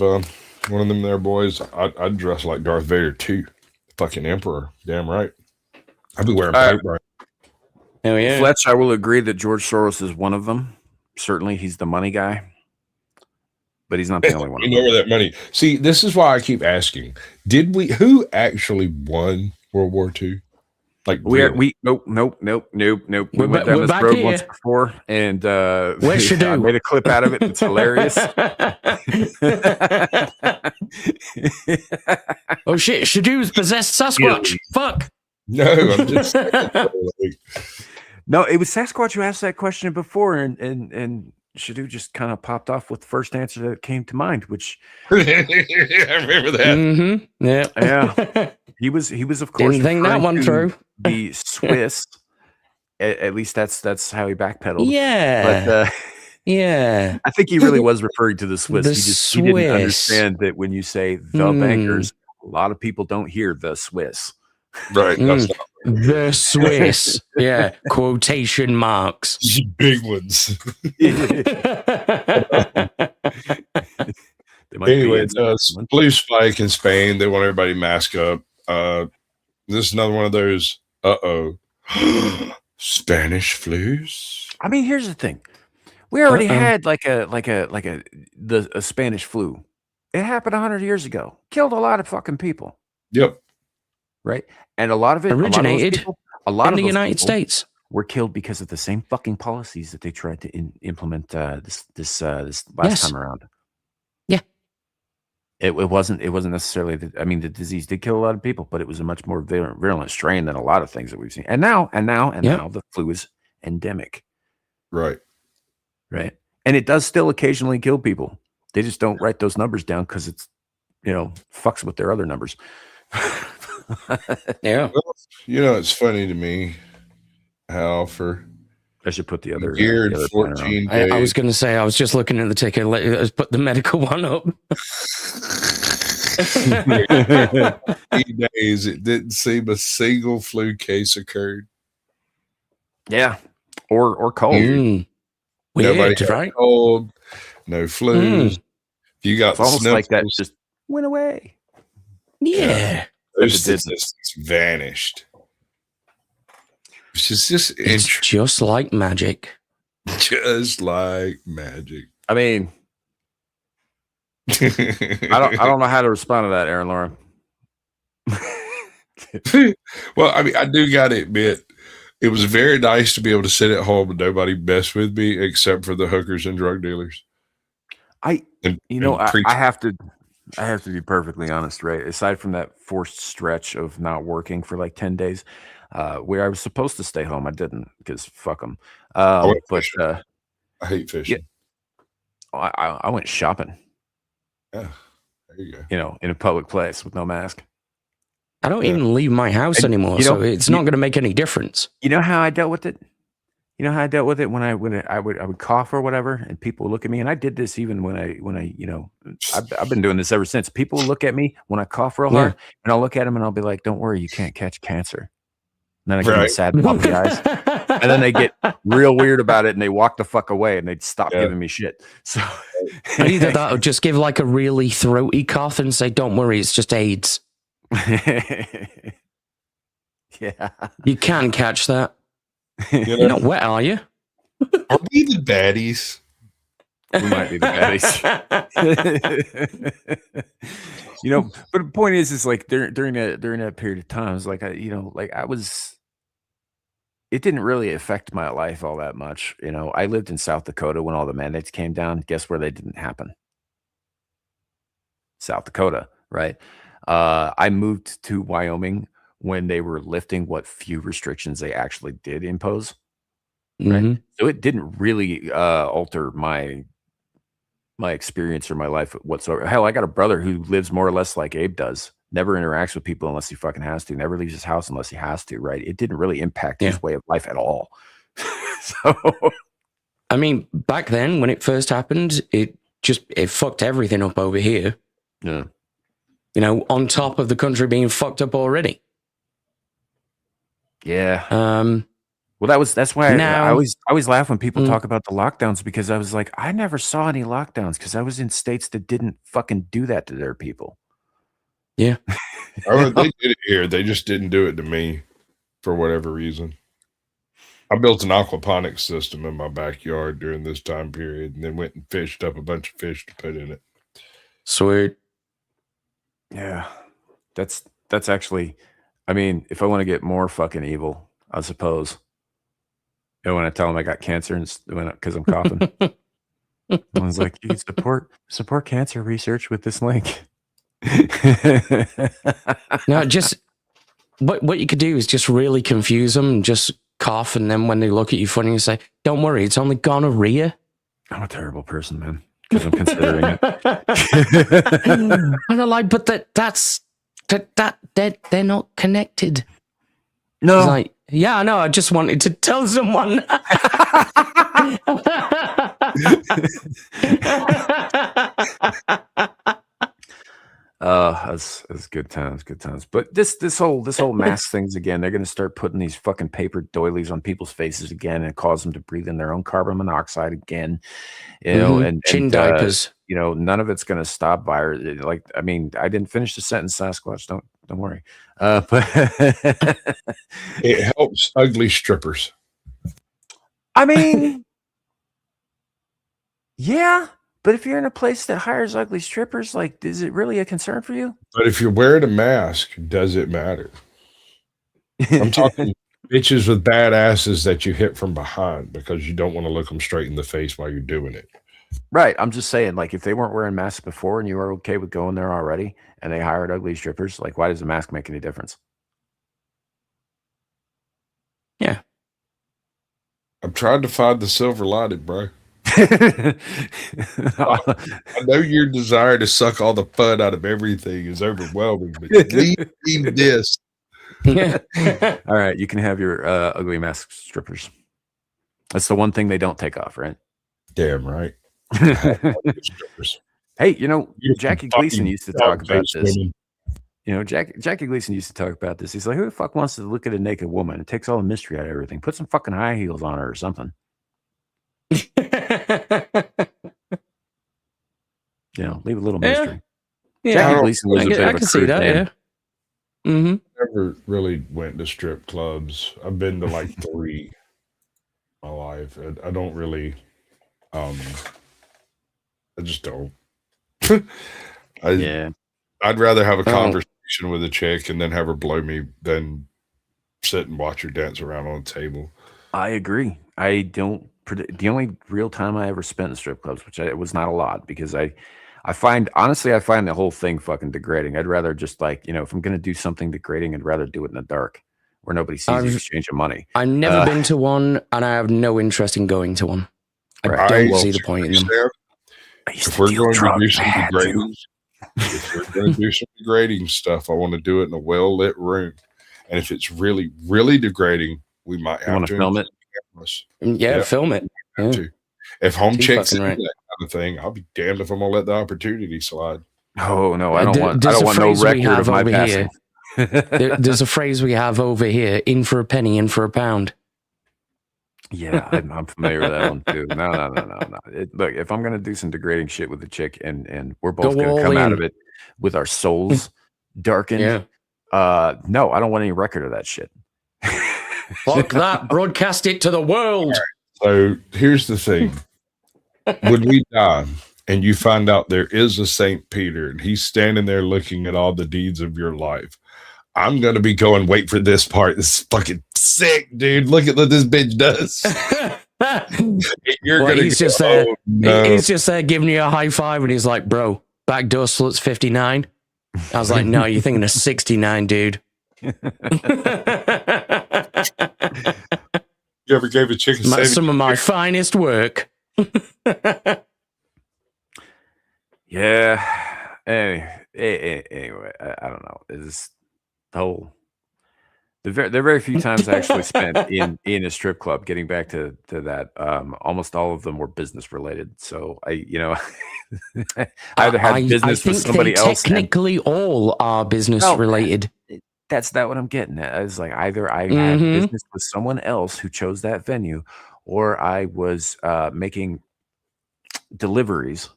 one of them there boys, I'd dress like Darth Vader too. Fucking Emperor. Damn right. I'd be wearing Pope right. Oh, yeah. Fletch, I will agree that George Soros is one of them. Certainly, he's the money guy. But he's not the only one. You know where that money. See, this is why I keep asking. Who actually won World War II? Like we nope. We went down this road once before, and where's Shadoo? I made a clip out of it. It's hilarious. Oh shit! Shadoo's possessed Sasquatch. Fuck. No, I'm just no. It was Sasquatch who asked that question before, and Shadoo just kind of popped off with the first answer that came to mind, which I remember that. Mm-hmm. Yeah. He was of course didn't think that one through. The Swiss. At least that's how he backpedaled. Yeah. But yeah. I think he really was referring to the Swiss. He didn't understand that when you say the bankers, a lot of people don't hear the Swiss. Right. That's not the Swiss. Yeah. Quotation marks. Big ones. Anyway, blue spike in Spain. They want everybody mask up. This is another one of those Spanish flus. I mean, here's the thing. We already had like a Spanish flu. It happened 100 years ago. Killed a lot of fucking people. Yep. Right? And a lot of it originated a lot in of the United States. Were killed because of the same fucking policies that they tried to implement this last time around. Yeah. It wasn't necessarily the disease did kill a lot of people, but it was a much more virulent strain than a lot of things that we've seen. And now the flu is endemic. Right. Right. And it does still occasionally kill people. They just don't write those numbers down because it's, fucks with their other numbers. Yeah. Well, it's funny to me how for I should put the other year and 14 days. I was going to say, I was just looking at the ticket. Let's put the medical one up. 8 days, it didn't seem a single flu case occurred. Yeah. Or cold. Nobody had right? cold, no flus. You got it's almost like that just went away. Yeah. Those statistics vanished. It's just like magic. Just like magic. I mean, I don't know how to respond to that, Aaron Lauren. Well, I mean, I do got to admit, it was very nice to be able to sit at home and nobody mess with me except for the hookers and drug dealers. I have to be perfectly honest, right? Aside from that forced stretch of not working for like 10 days, where I was supposed to stay home, I didn't because fuck them. I hate fishing. Yeah, I went shopping. Yeah, there you go. In a public place with no mask. I don't even leave my house anymore, so it's not going to make any difference. You know how I dealt with it? You know how I dealt with it when I would cough or whatever, and people would look at me, and I did this even when I've been doing this ever since. People will look at me when I cough real hard, and I'll look at them and I'll be like, "Don't worry, you can't catch cancer." And then I give them sad puppy eyes, and then they get real weird about it, and they walk the fuck away, and they'd stop giving me shit. So either that, or just give like a really throaty cough and say, "Don't worry, it's just AIDS." Yeah, you can catch that. You're not wet, are you? Are we the baddies? We might be the baddies. But the point is like during that period of time, I was like, it didn't really affect my life all that much. I lived in South Dakota when all the mandates came down. Guess where they didn't happen? South Dakota, right? I moved to Wyoming when they were lifting what few restrictions they actually did impose. Right. Mm-hmm. So it didn't really alter my experience or my life whatsoever. Hell, I got a brother who lives more or less like Abe does. Never interacts with people unless he fucking has to. Never leaves his house unless he has to. Right. It didn't really impact his way of life at all. So, I mean, back then when it first happened, it fucked everything up over here. Yeah. On top of the country being fucked up already. Yeah. Well, that's why I always laugh when people talk about the lockdowns, because I was like, I never saw any lockdowns because I was in states that didn't fucking do that to their people. Yeah. They did it here. They just didn't do it to me for whatever reason. I built an aquaponics system in my backyard during this time period and then went and fished up a bunch of fish to put in it. Sweet. Yeah. That's actually I mean, if I want to get more fucking evil, I suppose. And when I tell them I got cancer and because I'm coughing, I was like, you can support cancer research with this link. No, just what you could do is just really confuse them and just cough, and then when they look at you funny, you say, "Don't worry, it's only gonorrhea." I'm a terrible person, man, because I'm considering it. And they're like, "But they're not connected." No, it's like, yeah, I know. I just wanted to tell someone. That's good times. But this whole mask things again, they're gonna start putting these fucking paper doilies on people's faces again and cause them to breathe in their own carbon monoxide again. You know, and chin diapers. You know, none of it's gonna stop virus. Like, I mean, I didn't finish the sentence, Sasquatch. Don't worry. But It helps ugly strippers. I mean, yeah. But if you're in a place that hires ugly strippers, like, is it really a concern for you? But if you're wearing a mask, does it matter? I'm talking bitches with bad asses that you hit from behind because you don't want to look them straight in the face while you're doing it. Right. I'm just saying, like, if they weren't wearing masks before and you were okay with going there already and they hired ugly strippers, like, why does the mask make any difference? Yeah. I'm trying to find the silver lining, bro. I know your desire to suck all the fun out of everything is overwhelming, but leave this. All right, you can have your ugly mask strippers. That's the one thing they don't take off, right? Damn right. Hey, you know, Jackie Gleason used to talk about this. Women. You know, Jackie Gleason used to talk about this. He's like, who the fuck wants to look at a naked woman? It takes all the mystery out of everything. Put some fucking high heels on her or something. You know, leave a little mystery. Yeah, Jackie Gleason was a bit of a can see that. man. Yeah. Mm-hmm. Never really went to strip clubs. I've been to like 3 in my life. I don't really. I just don't. Yeah. I'd rather have a conversation with a chick and then have her blow me than sit and watch her dance around on a table. I agree. I don't. The only real time I ever spent in strip clubs, which it was not a lot, because I find the whole thing fucking degrading. I'd rather just, like, you know, if I'm going to do something degrading, I'd rather do it in the dark where nobody sees the exchange of money. I've never been to one, and I have no interest in going to one. I don't see the point in them. If we're going to do some degrading, if we're going to do some degrading stuff, I want to do it in a well-lit room. And if it's really, really degrading, we might have to film it. Yeah, film it. Yeah. If home chicks right. that kind of thing, I'll be damned if I'm gonna let the opportunity slide. Oh no, I don't want no record of my passing. There's a phrase we have over here: "In for a penny, in for a pound." Yeah, I'm familiar with that one too. No. Look, if I'm gonna do some degrading shit with a chick, and we're both gonna come out of it with our souls darkened, no, I don't want any record of that shit. Fuck that! Broadcast it to the world. So here's the thing: when we die, and you find out there is a Saint Peter, and he's standing there looking at all the deeds of your life, I'm gonna be going, wait for this part. This is fucking sick, dude. Look at what this bitch does. He's just there. No. He's just there giving you a high five, and he's like, "Bro, backdoor slut's 59." I was like, "No, you're thinking of 69, dude." You ever gave a chick some of my finest work? Yeah. Anyway, I don't know. Is there are very few times I actually spent in a strip club. Getting back to that, almost all of them were business related. So I either had business with somebody else. Technically, all are business related. That's not what I'm getting at. It's like either I had business with someone else who chose that venue, or I was making deliveries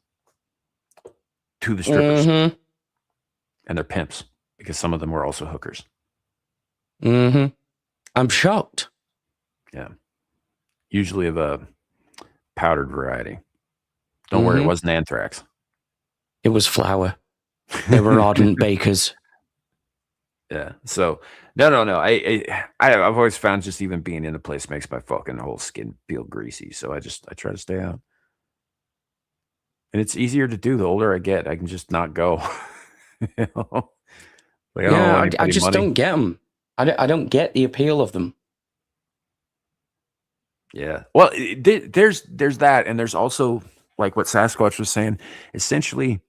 to the strippers and their pimps, because some of them were also hookers. I'm shocked. Yeah. Usually of a powdered variety. Don't worry, it wasn't anthrax. It was flour. They were ardent bakers. Yeah. So no. I've always found just even being in a place makes my fucking whole skin feel greasy. So I try to stay out. And it's easier to do the older I get. I can just not go. You know? Like, I don't owe I anybody just money. don't get them. I don't get the appeal of them. Yeah. Well, there's that, and there's also like what Sasquatch was saying. Essentially,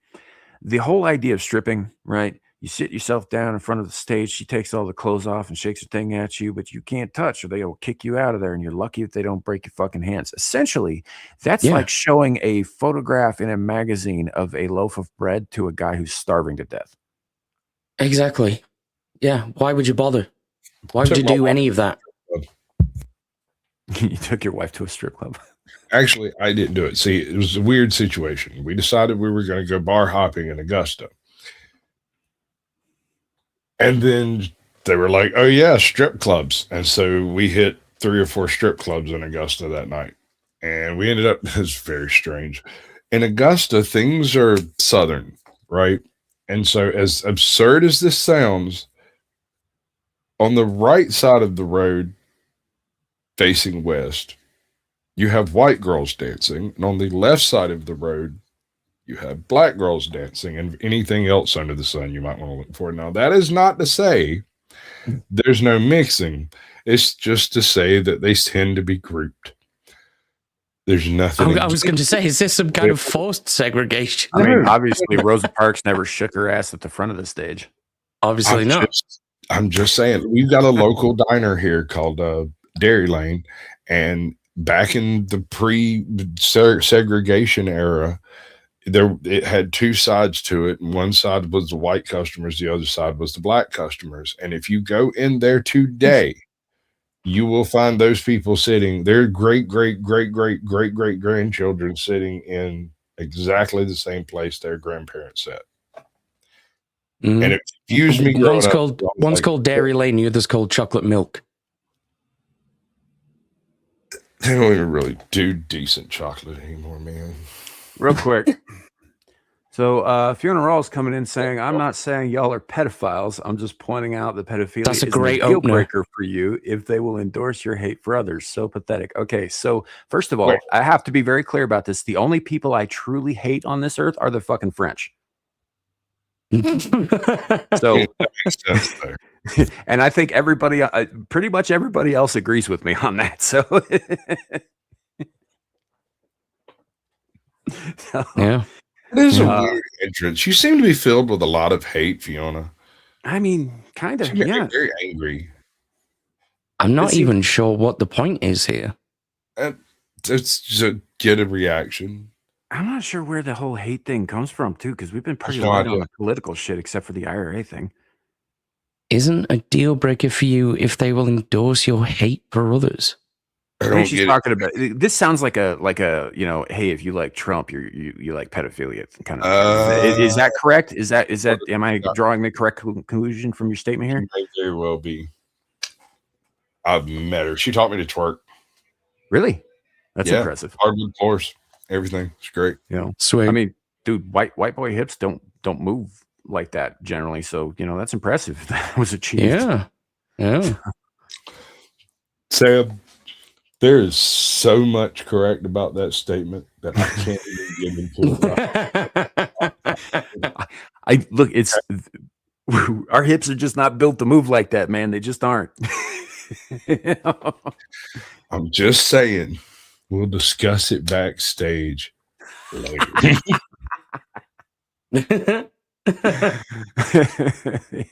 the whole idea of stripping, right? You sit yourself down in front of the stage. She takes all the clothes off and shakes her thing at you, but you can't touch, or they will kick you out of there. And you're lucky if they don't break your fucking hands. Essentially, that's like showing a photograph in a magazine of a loaf of bread to a guy who's starving to death. Exactly. Yeah. Why would you bother? Why would you do any of that? You took your wife to a strip club. Actually, I didn't do it. See, it was a weird situation. We decided we were going to go bar hopping in Augusta. And then they were like, oh, yeah, strip clubs. And so we hit 3 or 4 strip clubs in Augusta that night. And we ended up, it was very strange. In Augusta, things are Southern, right? And so as absurd as this sounds, on the right side of the road facing west, you have white girls dancing. And on the left side of the road, you have black girls dancing, and anything else under the sun you might want to look for. Now, that is not to say there's no mixing. It's just to say that they tend to be grouped. There's nothing. I was going to say, is this some kind of forced segregation? I mean, obviously, Rosa Parks never shook her ass at the front of the stage. Obviously not. I'm just saying, we've got a local diner here called Dairy Lane, and back in the pre-segregation era, it had 2 sides to it, and one side was the white customers, the other side was the black customers. And if you go in there today, you will find those people sitting, their great grandchildren sitting in exactly the same place their grandparents sat. Mm. And it confused me. One's called Dairy Lane, the other's called Chocolate Milk. They don't even really do decent chocolate anymore, man. Real quick. So Fiona Rawls coming in saying, I'm not saying y'all are pedophiles. I'm just pointing out that pedophilia That's a is great a deal opener. breaker for you if they will endorse your hate for others. So pathetic. Okay, so first of all, I have to be very clear about this. The only people I truly hate on this earth are the fucking French. So, that makes sense there. And I think everybody, pretty much everybody else agrees with me on that. So, yeah. It is a weird entrance. You seem to be filled with a lot of hate, Fiona. I mean, kind of, yeah. Very angry. I'm not even sure what the point is here. It's to get a reaction. I'm not sure where the whole hate thing comes from, too, because we've been pretty light on the political shit, except for the IRA thing. Isn't a deal breaker for you if they will endorse your hate for others? I think she's talking about. This sounds like a hey, if you like Trump, you like pedophilia kind of. Is that correct? Is that? Am I drawing the correct conclusion from your statement here? It may very well be. I've met her. She taught me to twerk. Really? That's impressive. Hardwood floors, everything. It's great. Sweet. I mean, dude, white boy hips don't move like that generally. So that's impressive. That was achieved. Yeah. Sam, there is so much correct about that statement that I can't even get into it. Look, it's our hips are just not built to move like that, man. They just aren't. I'm just saying, we'll discuss it backstage later.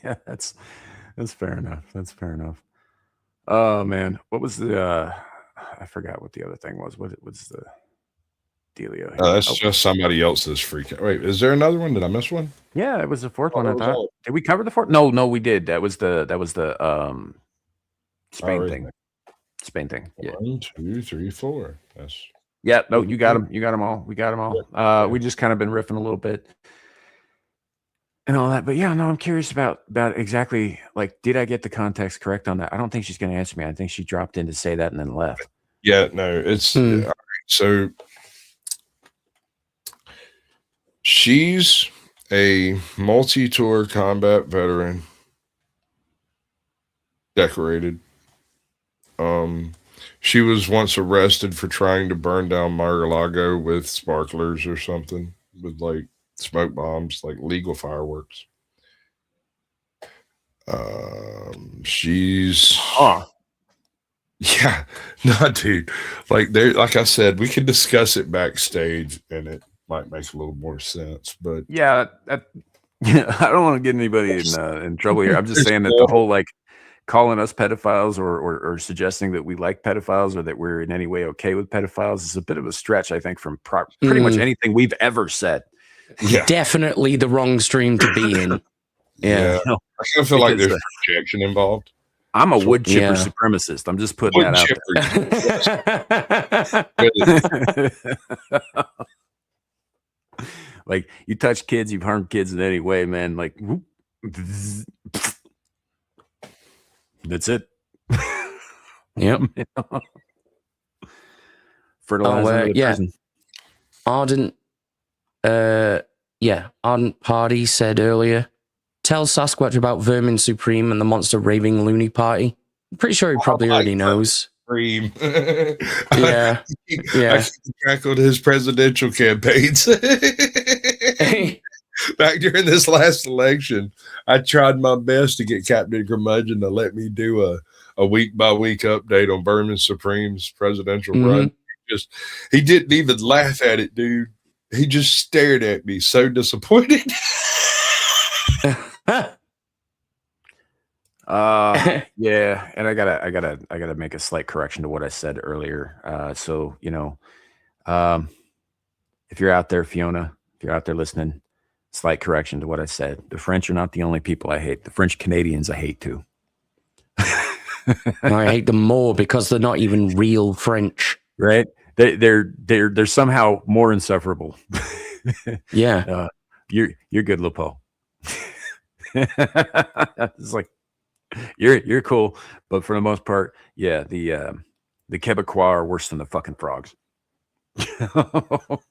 Yeah, that's fair enough. That's fair enough. Oh man, what was the? I forgot what the other thing was. What was the dealio? That's just somebody else's freak. Wait, is there another one? Did I miss one? Yeah, it was the fourth one. I thought. Did we cover the fourth? No, we did. That was the Spain thing. Spain thing. Yeah. 1, 2, 3, 4. That's. Yeah. No, you got them. You got them all. We got them all. We just kind of been riffing a little bit. And all that, but yeah, no, I'm curious about exactly, like, did I get the context correct on that? I don't think she's going to answer me. I think she dropped in to say that and then left. Yeah, no, it's all right, so she's a multi-tour combat veteran decorated. She was once arrested for trying to burn down Mar-a-Lago with sparklers or something, with like smoke bombs, like legal fireworks. She's yeah, no, dude. Like there, like I said, we can discuss it backstage, and it might make a little more sense. But yeah, I don't want to get anybody in trouble here. I'm just saying that the whole like calling us pedophiles or suggesting that we like pedophiles or that we're in any way okay with pedophiles is a bit of a stretch, I think, from pretty much anything we've ever said. Yeah, definitely the wrong stream to be in. Yeah, I kind of feel like there's projection involved. I'm a wood chipper supremacist. I'm just putting that out there. Like, you touch kids, you've harmed kids in any way, man. Like, whoop, that's it. Yep. Fertilizer. Ardent Party said earlier, tell Sasquatch about Vermin Supreme and the Monster Raving Loony Party. I'm pretty sure he probably already knows. Supreme. Yeah. I tackled his presidential campaigns. Back during this last election, I tried my best to get Captain Curmudgeon to let me do a week-by-week update on Vermin Supreme's presidential run. He didn't even laugh at it, dude. He just stared at me, so disappointed. Yeah, and I gotta make a slight correction to what I said earlier. So, you know, if you're out there, Fiona, if you're out there listening, slight correction to what I said. The French are not the only people I hate. The French Canadians I hate too. I hate them more because they're not even real French, right? They're somehow more insufferable. Yeah, you're good, Lupo. It's like you're cool, but for the most part, yeah, the Quebecois are worse than the fucking frogs.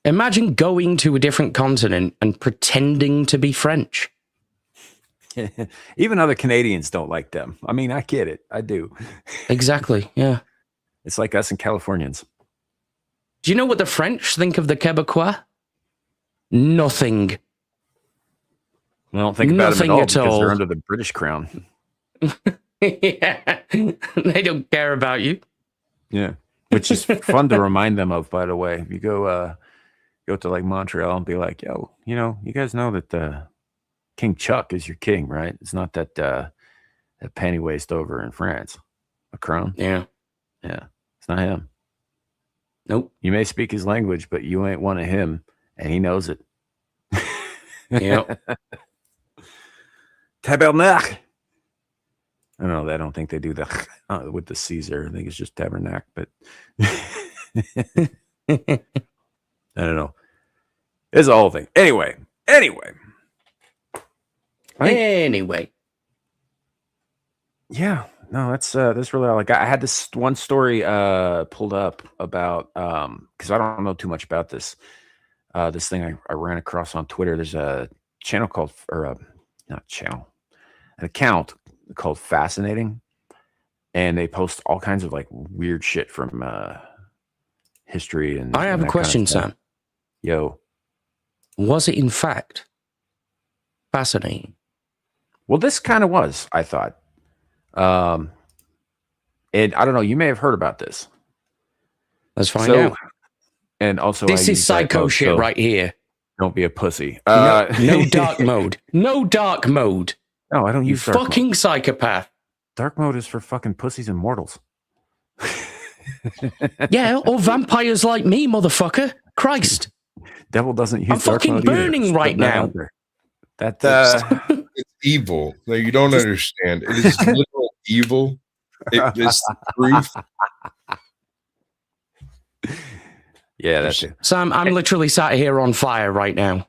Imagine going to a different continent and pretending to be French. Even other Canadians don't like them. I mean, I get it. I do. Exactly. Yeah. It's like us and Californians. Do you know what the French think of the Quebecois? Nothing. I don't think about them at all because all. they're under the British crown. Yeah. They don't care about you. Yeah. Which is fun to remind them of, by the way. If you go to like Montreal and be like, yo, you know, you guys know that King Chuck is your king, right? It's not that penny waist over in France. Macron. Yeah. Yeah. It's not him. Nope. You may speak his language, but you ain't one of him, and he knows it. Yep. Tabernacle. I don't know. I don't think they do that with the Caesar. I think it's just tabernacle, but I don't know. It's a whole thing. Anyway. Yeah. No, that's really all I got. I had this one story pulled up about because I don't know too much about this thing I ran across on Twitter. There's a channel called an account called Fascinating, and they post all kinds of like weird shit from history and I have a question, Sam. Yo, was it in fact fascinating? Well, this kind of was, I thought. And I don't know, you may have heard about this. Let's find out. And also, this is psycho shit right here. Don't be a pussy. No dark mode. No dark mode. No, I don't use dark fucking mode. Psychopath. Dark mode is for fucking pussies and mortals. Yeah, or vampires like me, motherfucker. Christ. Devil doesn't use I'm dark fucking mode burning either. right now. That's it's evil. No, you don't understand. It is literal evil. It is proof. Yeah, that's it. Sam, I'm literally sat here on fire right now.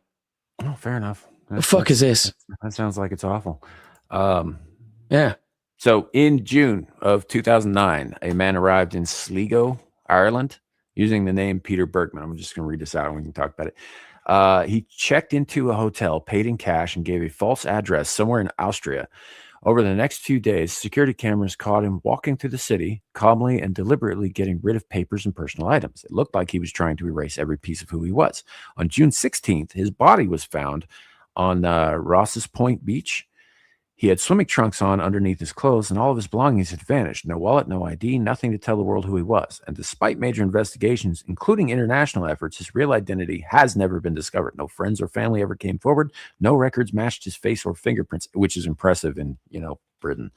Oh, fair enough. The fuck is this? That sounds like it's awful. Yeah. So in June of 2009, a man arrived in Sligo, Ireland, using the name Peter Bergman. I'm just going to read this out and we can talk about it. He checked into a hotel, paid in cash, and gave a false address somewhere in Austria. Over the next few days, security cameras caught him walking through the city, calmly and deliberately getting rid of papers and personal items. It looked like he was trying to erase every piece of who he was. On June 16th, his body was found on Ross's Point Beach. He had swimming trunks on underneath his clothes, and all of his belongings had vanished. No wallet, no ID, nothing to tell the world who he was. And despite major investigations, including international efforts, his real identity has never been discovered. No friends or family ever came forward. No records matched his face or fingerprints, which is impressive in, Britain.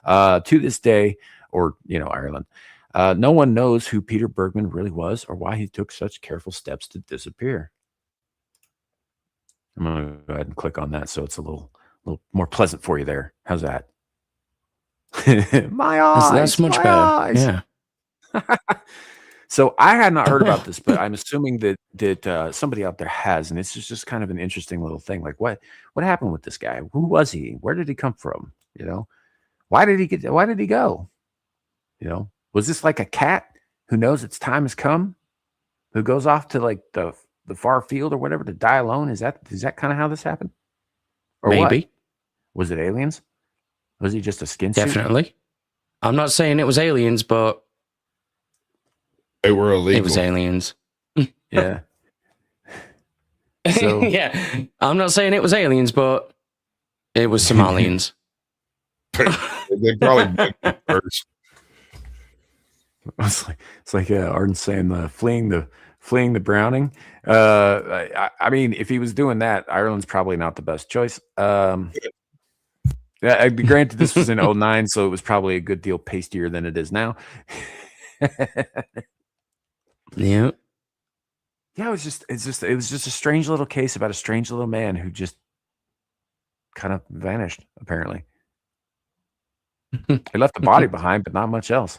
To this day, or, Ireland, no one knows who Peter Bergman really was or why he took such careful steps to disappear. I'm going to go ahead and click on that so it's a little more pleasant for you there. How's that? My eyes. That's much better. Eyes. Yeah. So I had not heard about this, but I'm assuming that somebody out there has, and it's just kind of an interesting little thing. Like what happened with this guy? Who was he? Where did he come from? Why did he go? Was this like a cat who knows its time has come, who goes off to like the far field or whatever to die alone? Is that kind of how this happened? Or maybe. What? Was it aliens? Was he just a skin suit? Definitely. I'm not saying it was aliens, but they were illegal. It was aliens. Yeah. So yeah. I'm not saying it was aliens, but it was Somalians. They probably did first. It's like Arden saying fleeing the Browning. I mean, if he was doing that, Ireland's probably not the best choice. Granted, this was in 2009, so it was probably a good deal pastier than it is now. Yeah. Yeah, it was just a strange little case about a strange little man who just kind of vanished, apparently. He left the body behind, but not much else.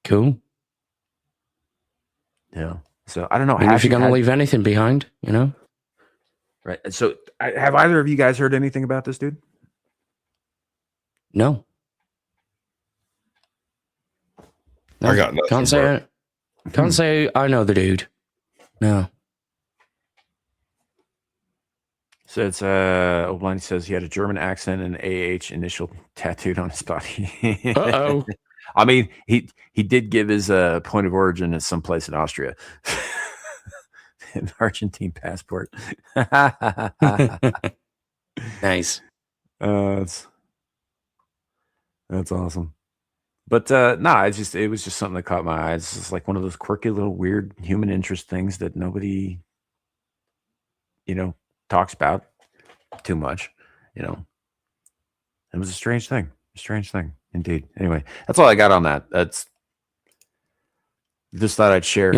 Cool. Yeah. So I don't know. If you're going to leave anything behind, Right. So have either of you guys heard anything about this dude? No. I got nothing. Can't say I know the dude. No. So it's O'Blind says he had a German accent and AH initial tattooed on his body. Uh-oh. I mean, he did give his point of origin as someplace in Austria. An Argentine passport. Nice. That's awesome. But it was just something that caught my eye. It's just like one of those quirky little weird human interest things that nobody, talks about too much. It was a strange thing. Indeed. Anyway, that's all I got on that. That's just thought I'd share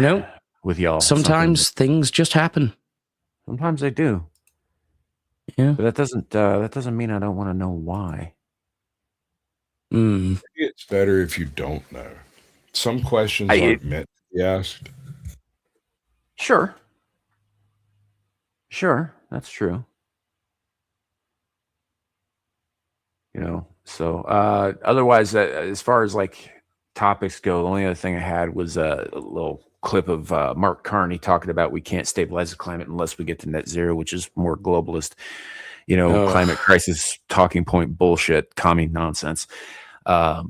with y'all. Sometimes things just happen. Sometimes they do. Yeah. But that doesn't mean I don't want to know why. Maybe it's better if you don't know. Some questions aren't meant to be asked. Sure, that's true. So otherwise, as far as like topics go, the only other thing I had was a little clip of Mark Carney talking about we can't stabilize the climate unless we get to net zero, which is more globalist, climate crisis talking point bullshit, commie nonsense. I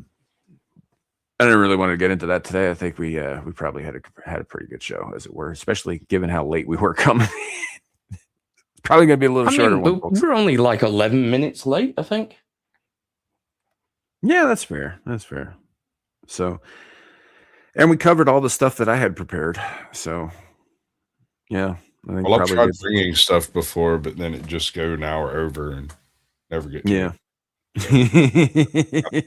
didn't really want to get into that today. I think we probably had a pretty good show, as it were, especially given how late we were coming. It's probably going to be a little shorter one. We're only like 11 minutes late, I think. Yeah, that's fair. So, and we covered all the stuff that I had prepared. So, yeah. I think I've tried bringing stuff before, but then it just go an hour over and never get to it.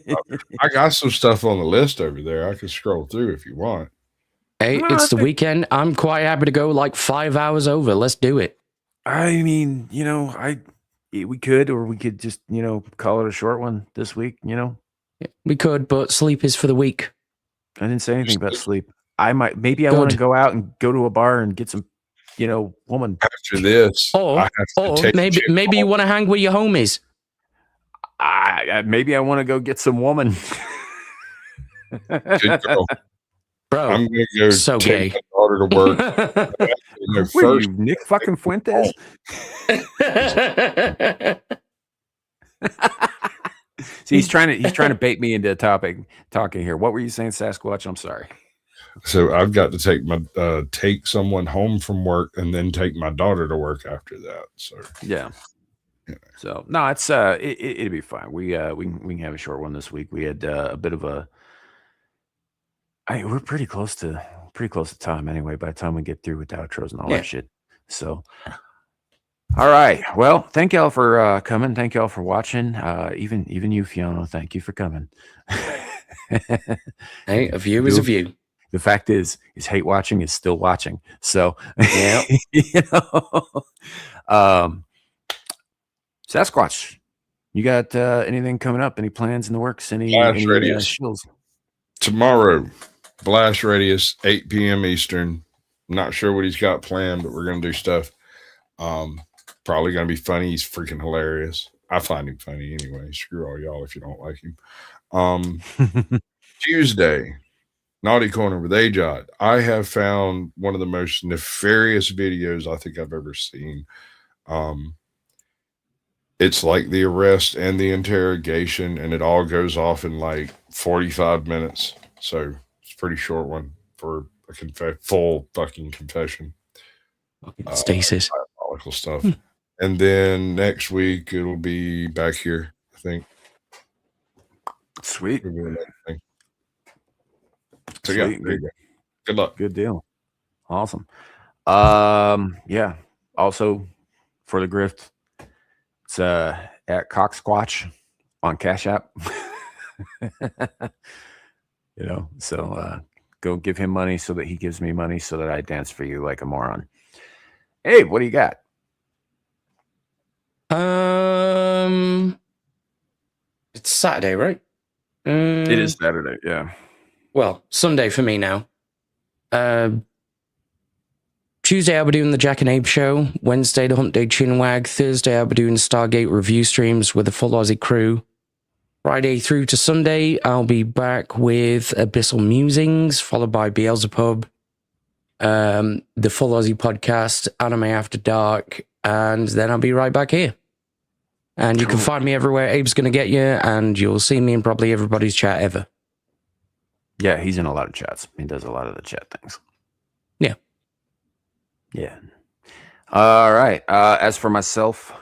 I got some stuff on the list over there. I can scroll through if you want. Hey, it's the weekend. I'm quite happy to go like 5 hours over. Let's do it. I mean, we could, or we could just, call it a short one this week, We could, but sleep is for the weak. I didn't say anything about sleep. I want to go out and go to a bar and get some, woman. After this, or maybe you want to hang with your homies. Maybe I want to go get some woman. Bro, I'm gonna go so take gay. my daughter to work. What are you, Nick fucking Fuentes? See, he's trying to bait me into talking here. What were you saying, Sasquatch? I'm sorry. So I've got to take someone home from work and then take my daughter to work after that. So yeah. So no, it's it'll be fine. We can have a short one this week. We had a bit of a. We're pretty close to time anyway. By the time we get through with the outros and all that shit. So. All right. Well, thank y'all for coming. Thank y'all for watching. Even you, Fiona. Thank you for coming. Hey, a view is a view. The fact is hate watching is still watching. So, yeah. Sasquatch, you got anything coming up? Any plans in the works? Any shills? Tomorrow, Blast Radius, 8 p.m. Eastern. Not sure what he's got planned, but we're going to do stuff. Probably going to be funny. He's freaking hilarious. I find him funny anyway. Screw all y'all if you don't like him. Tuesday, Naughty Corner with Ajot. I have found one of the most nefarious videos I think I've ever seen. It's like the arrest and the interrogation, and it all goes off in like 45 minutes. So it's a pretty short one for a full fucking confession. Stasis. Diabolical stuff. And then next week it'll be back here, I think. Sweet. So yeah, there you go. Good luck. Good deal. Awesome. Yeah. Also for the grift, it's at Cocksquatch on Cash App. So go give him money so that he gives me money so that I dance for you like a moron. Hey, what do you got? It's Saturday, right? It is Saturday, yeah. Well, Sunday for me now. Tuesday I'll be doing the Jack and Abe show. Wednesday the Hump Day Chinwag. Thursday I'll be doing Stargate review streams with the full Aussie crew. Friday through to Sunday I'll be back with Abyssal Musings, followed by Beelzebub, the Full Aussie podcast, Anime After Dark, and then I'll be right back here. And you can find me everywhere Abe's going to get you, and you'll see me in probably everybody's chat ever. Yeah, he's in a lot of chats. He does a lot of the chat things. Yeah. Yeah. All right. As for myself,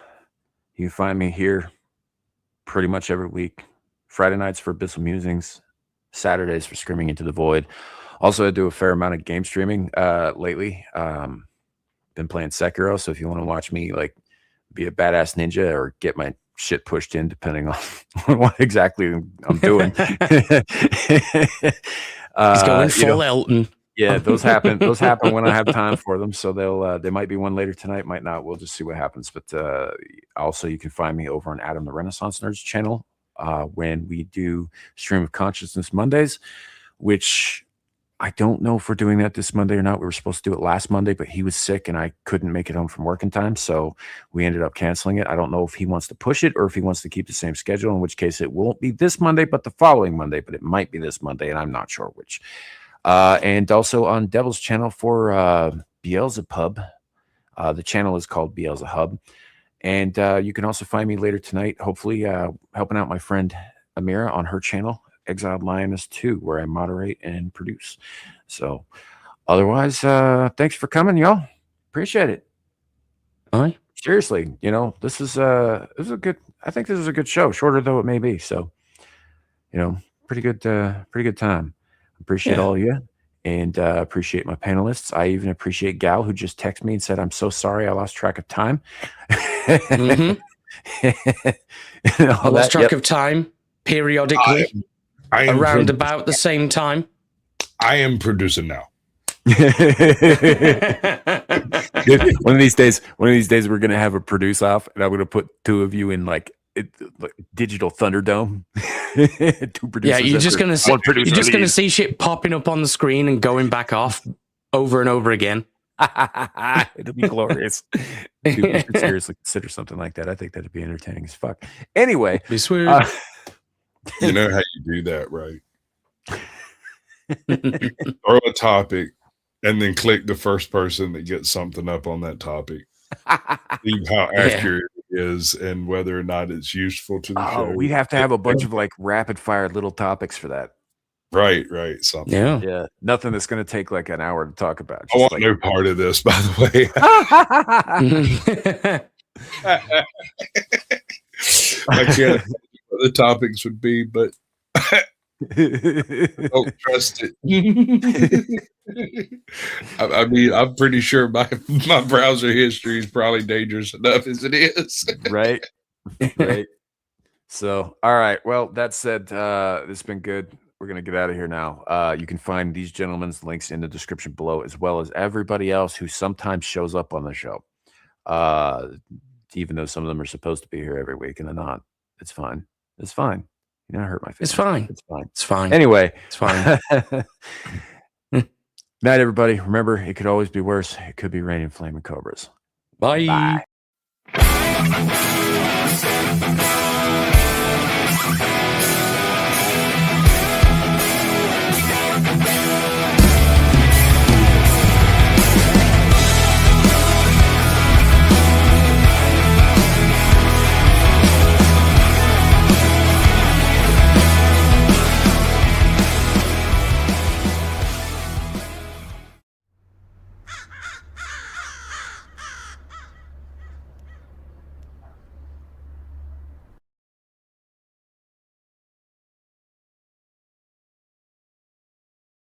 you can find me here pretty much every week. Friday nights for Abyssal Musings, Saturdays for Screaming Into the Void. Also, I do a fair amount of game streaming lately. Been playing Sekiro, so if you want to watch me like be a badass ninja or get my shit pushed in, depending on what exactly I'm doing. He's going full Elton. Yeah, those happen. Those happen when I have time for them. So there might be one later tonight, might not. We'll just see what happens. But also, you can find me over on Adam the Renaissance Nerds channel when we do Stream of Consciousness Mondays, which I don't know if we're doing that this Monday or not. We were supposed to do it last Monday, but he was sick and I couldn't make it home from work in time. So we ended up canceling it. I don't know if he wants to push it or if he wants to keep the same schedule, in which case it won't be this Monday, but the following Monday, but it might be this Monday, and I'm not sure which. And also on Devil's channel for Beelzebub. The channel is called Beelzehub. And you can also find me later tonight, hopefully helping out my friend Amira on her channel, Exiled Lioness 2, where I moderate and produce. So otherwise, thanks for coming, y'all. Appreciate it. All right. Seriously, this is a good, I think this is a good show, shorter though it may be. So, pretty good time. Appreciate all of you, and appreciate my panelists. I even appreciate Gal, who just texted me and said, "I'm so sorry, I lost track of time." Mm-hmm. I lost track of time periodically. I am around about the same time. I am producing now. One of these days, we're gonna have a produce off, and I'm gonna put two of you in like digital Thunderdome. Two producers. Yeah, you're just gonna see shit popping up on the screen and going back off over and over again. It'll be glorious. Dude, we should seriously consider something like that. I think that'd be entertaining as fuck. Anyway, be sweet. You know how you do that, right? Throw a topic and then click the first person that gets something up on that topic. See how accurate it is and whether or not it's useful to the show. We'd have to have a bunch of like rapid fire little topics for that. Right. Something. Yeah. Nothing that's going to take like an hour to talk about. I want no part of this, by the way. I can't imagine what the topics would be, but don't trust it. I mean, I'm pretty sure my browser history is probably dangerous enough as it is. Right. So, all right. Well, that said, this has been good. We're going to get out of here now. You can find these gentlemen's links in the description below, as well as everybody else who sometimes shows up on the show. Even though some of them are supposed to be here every week and they're not. It's fine. You don't hurt my face. It's fine. Anyway, it's fine. Night, everybody. Remember, it could always be worse. It could be raining flaming cobras. Bye. Bye.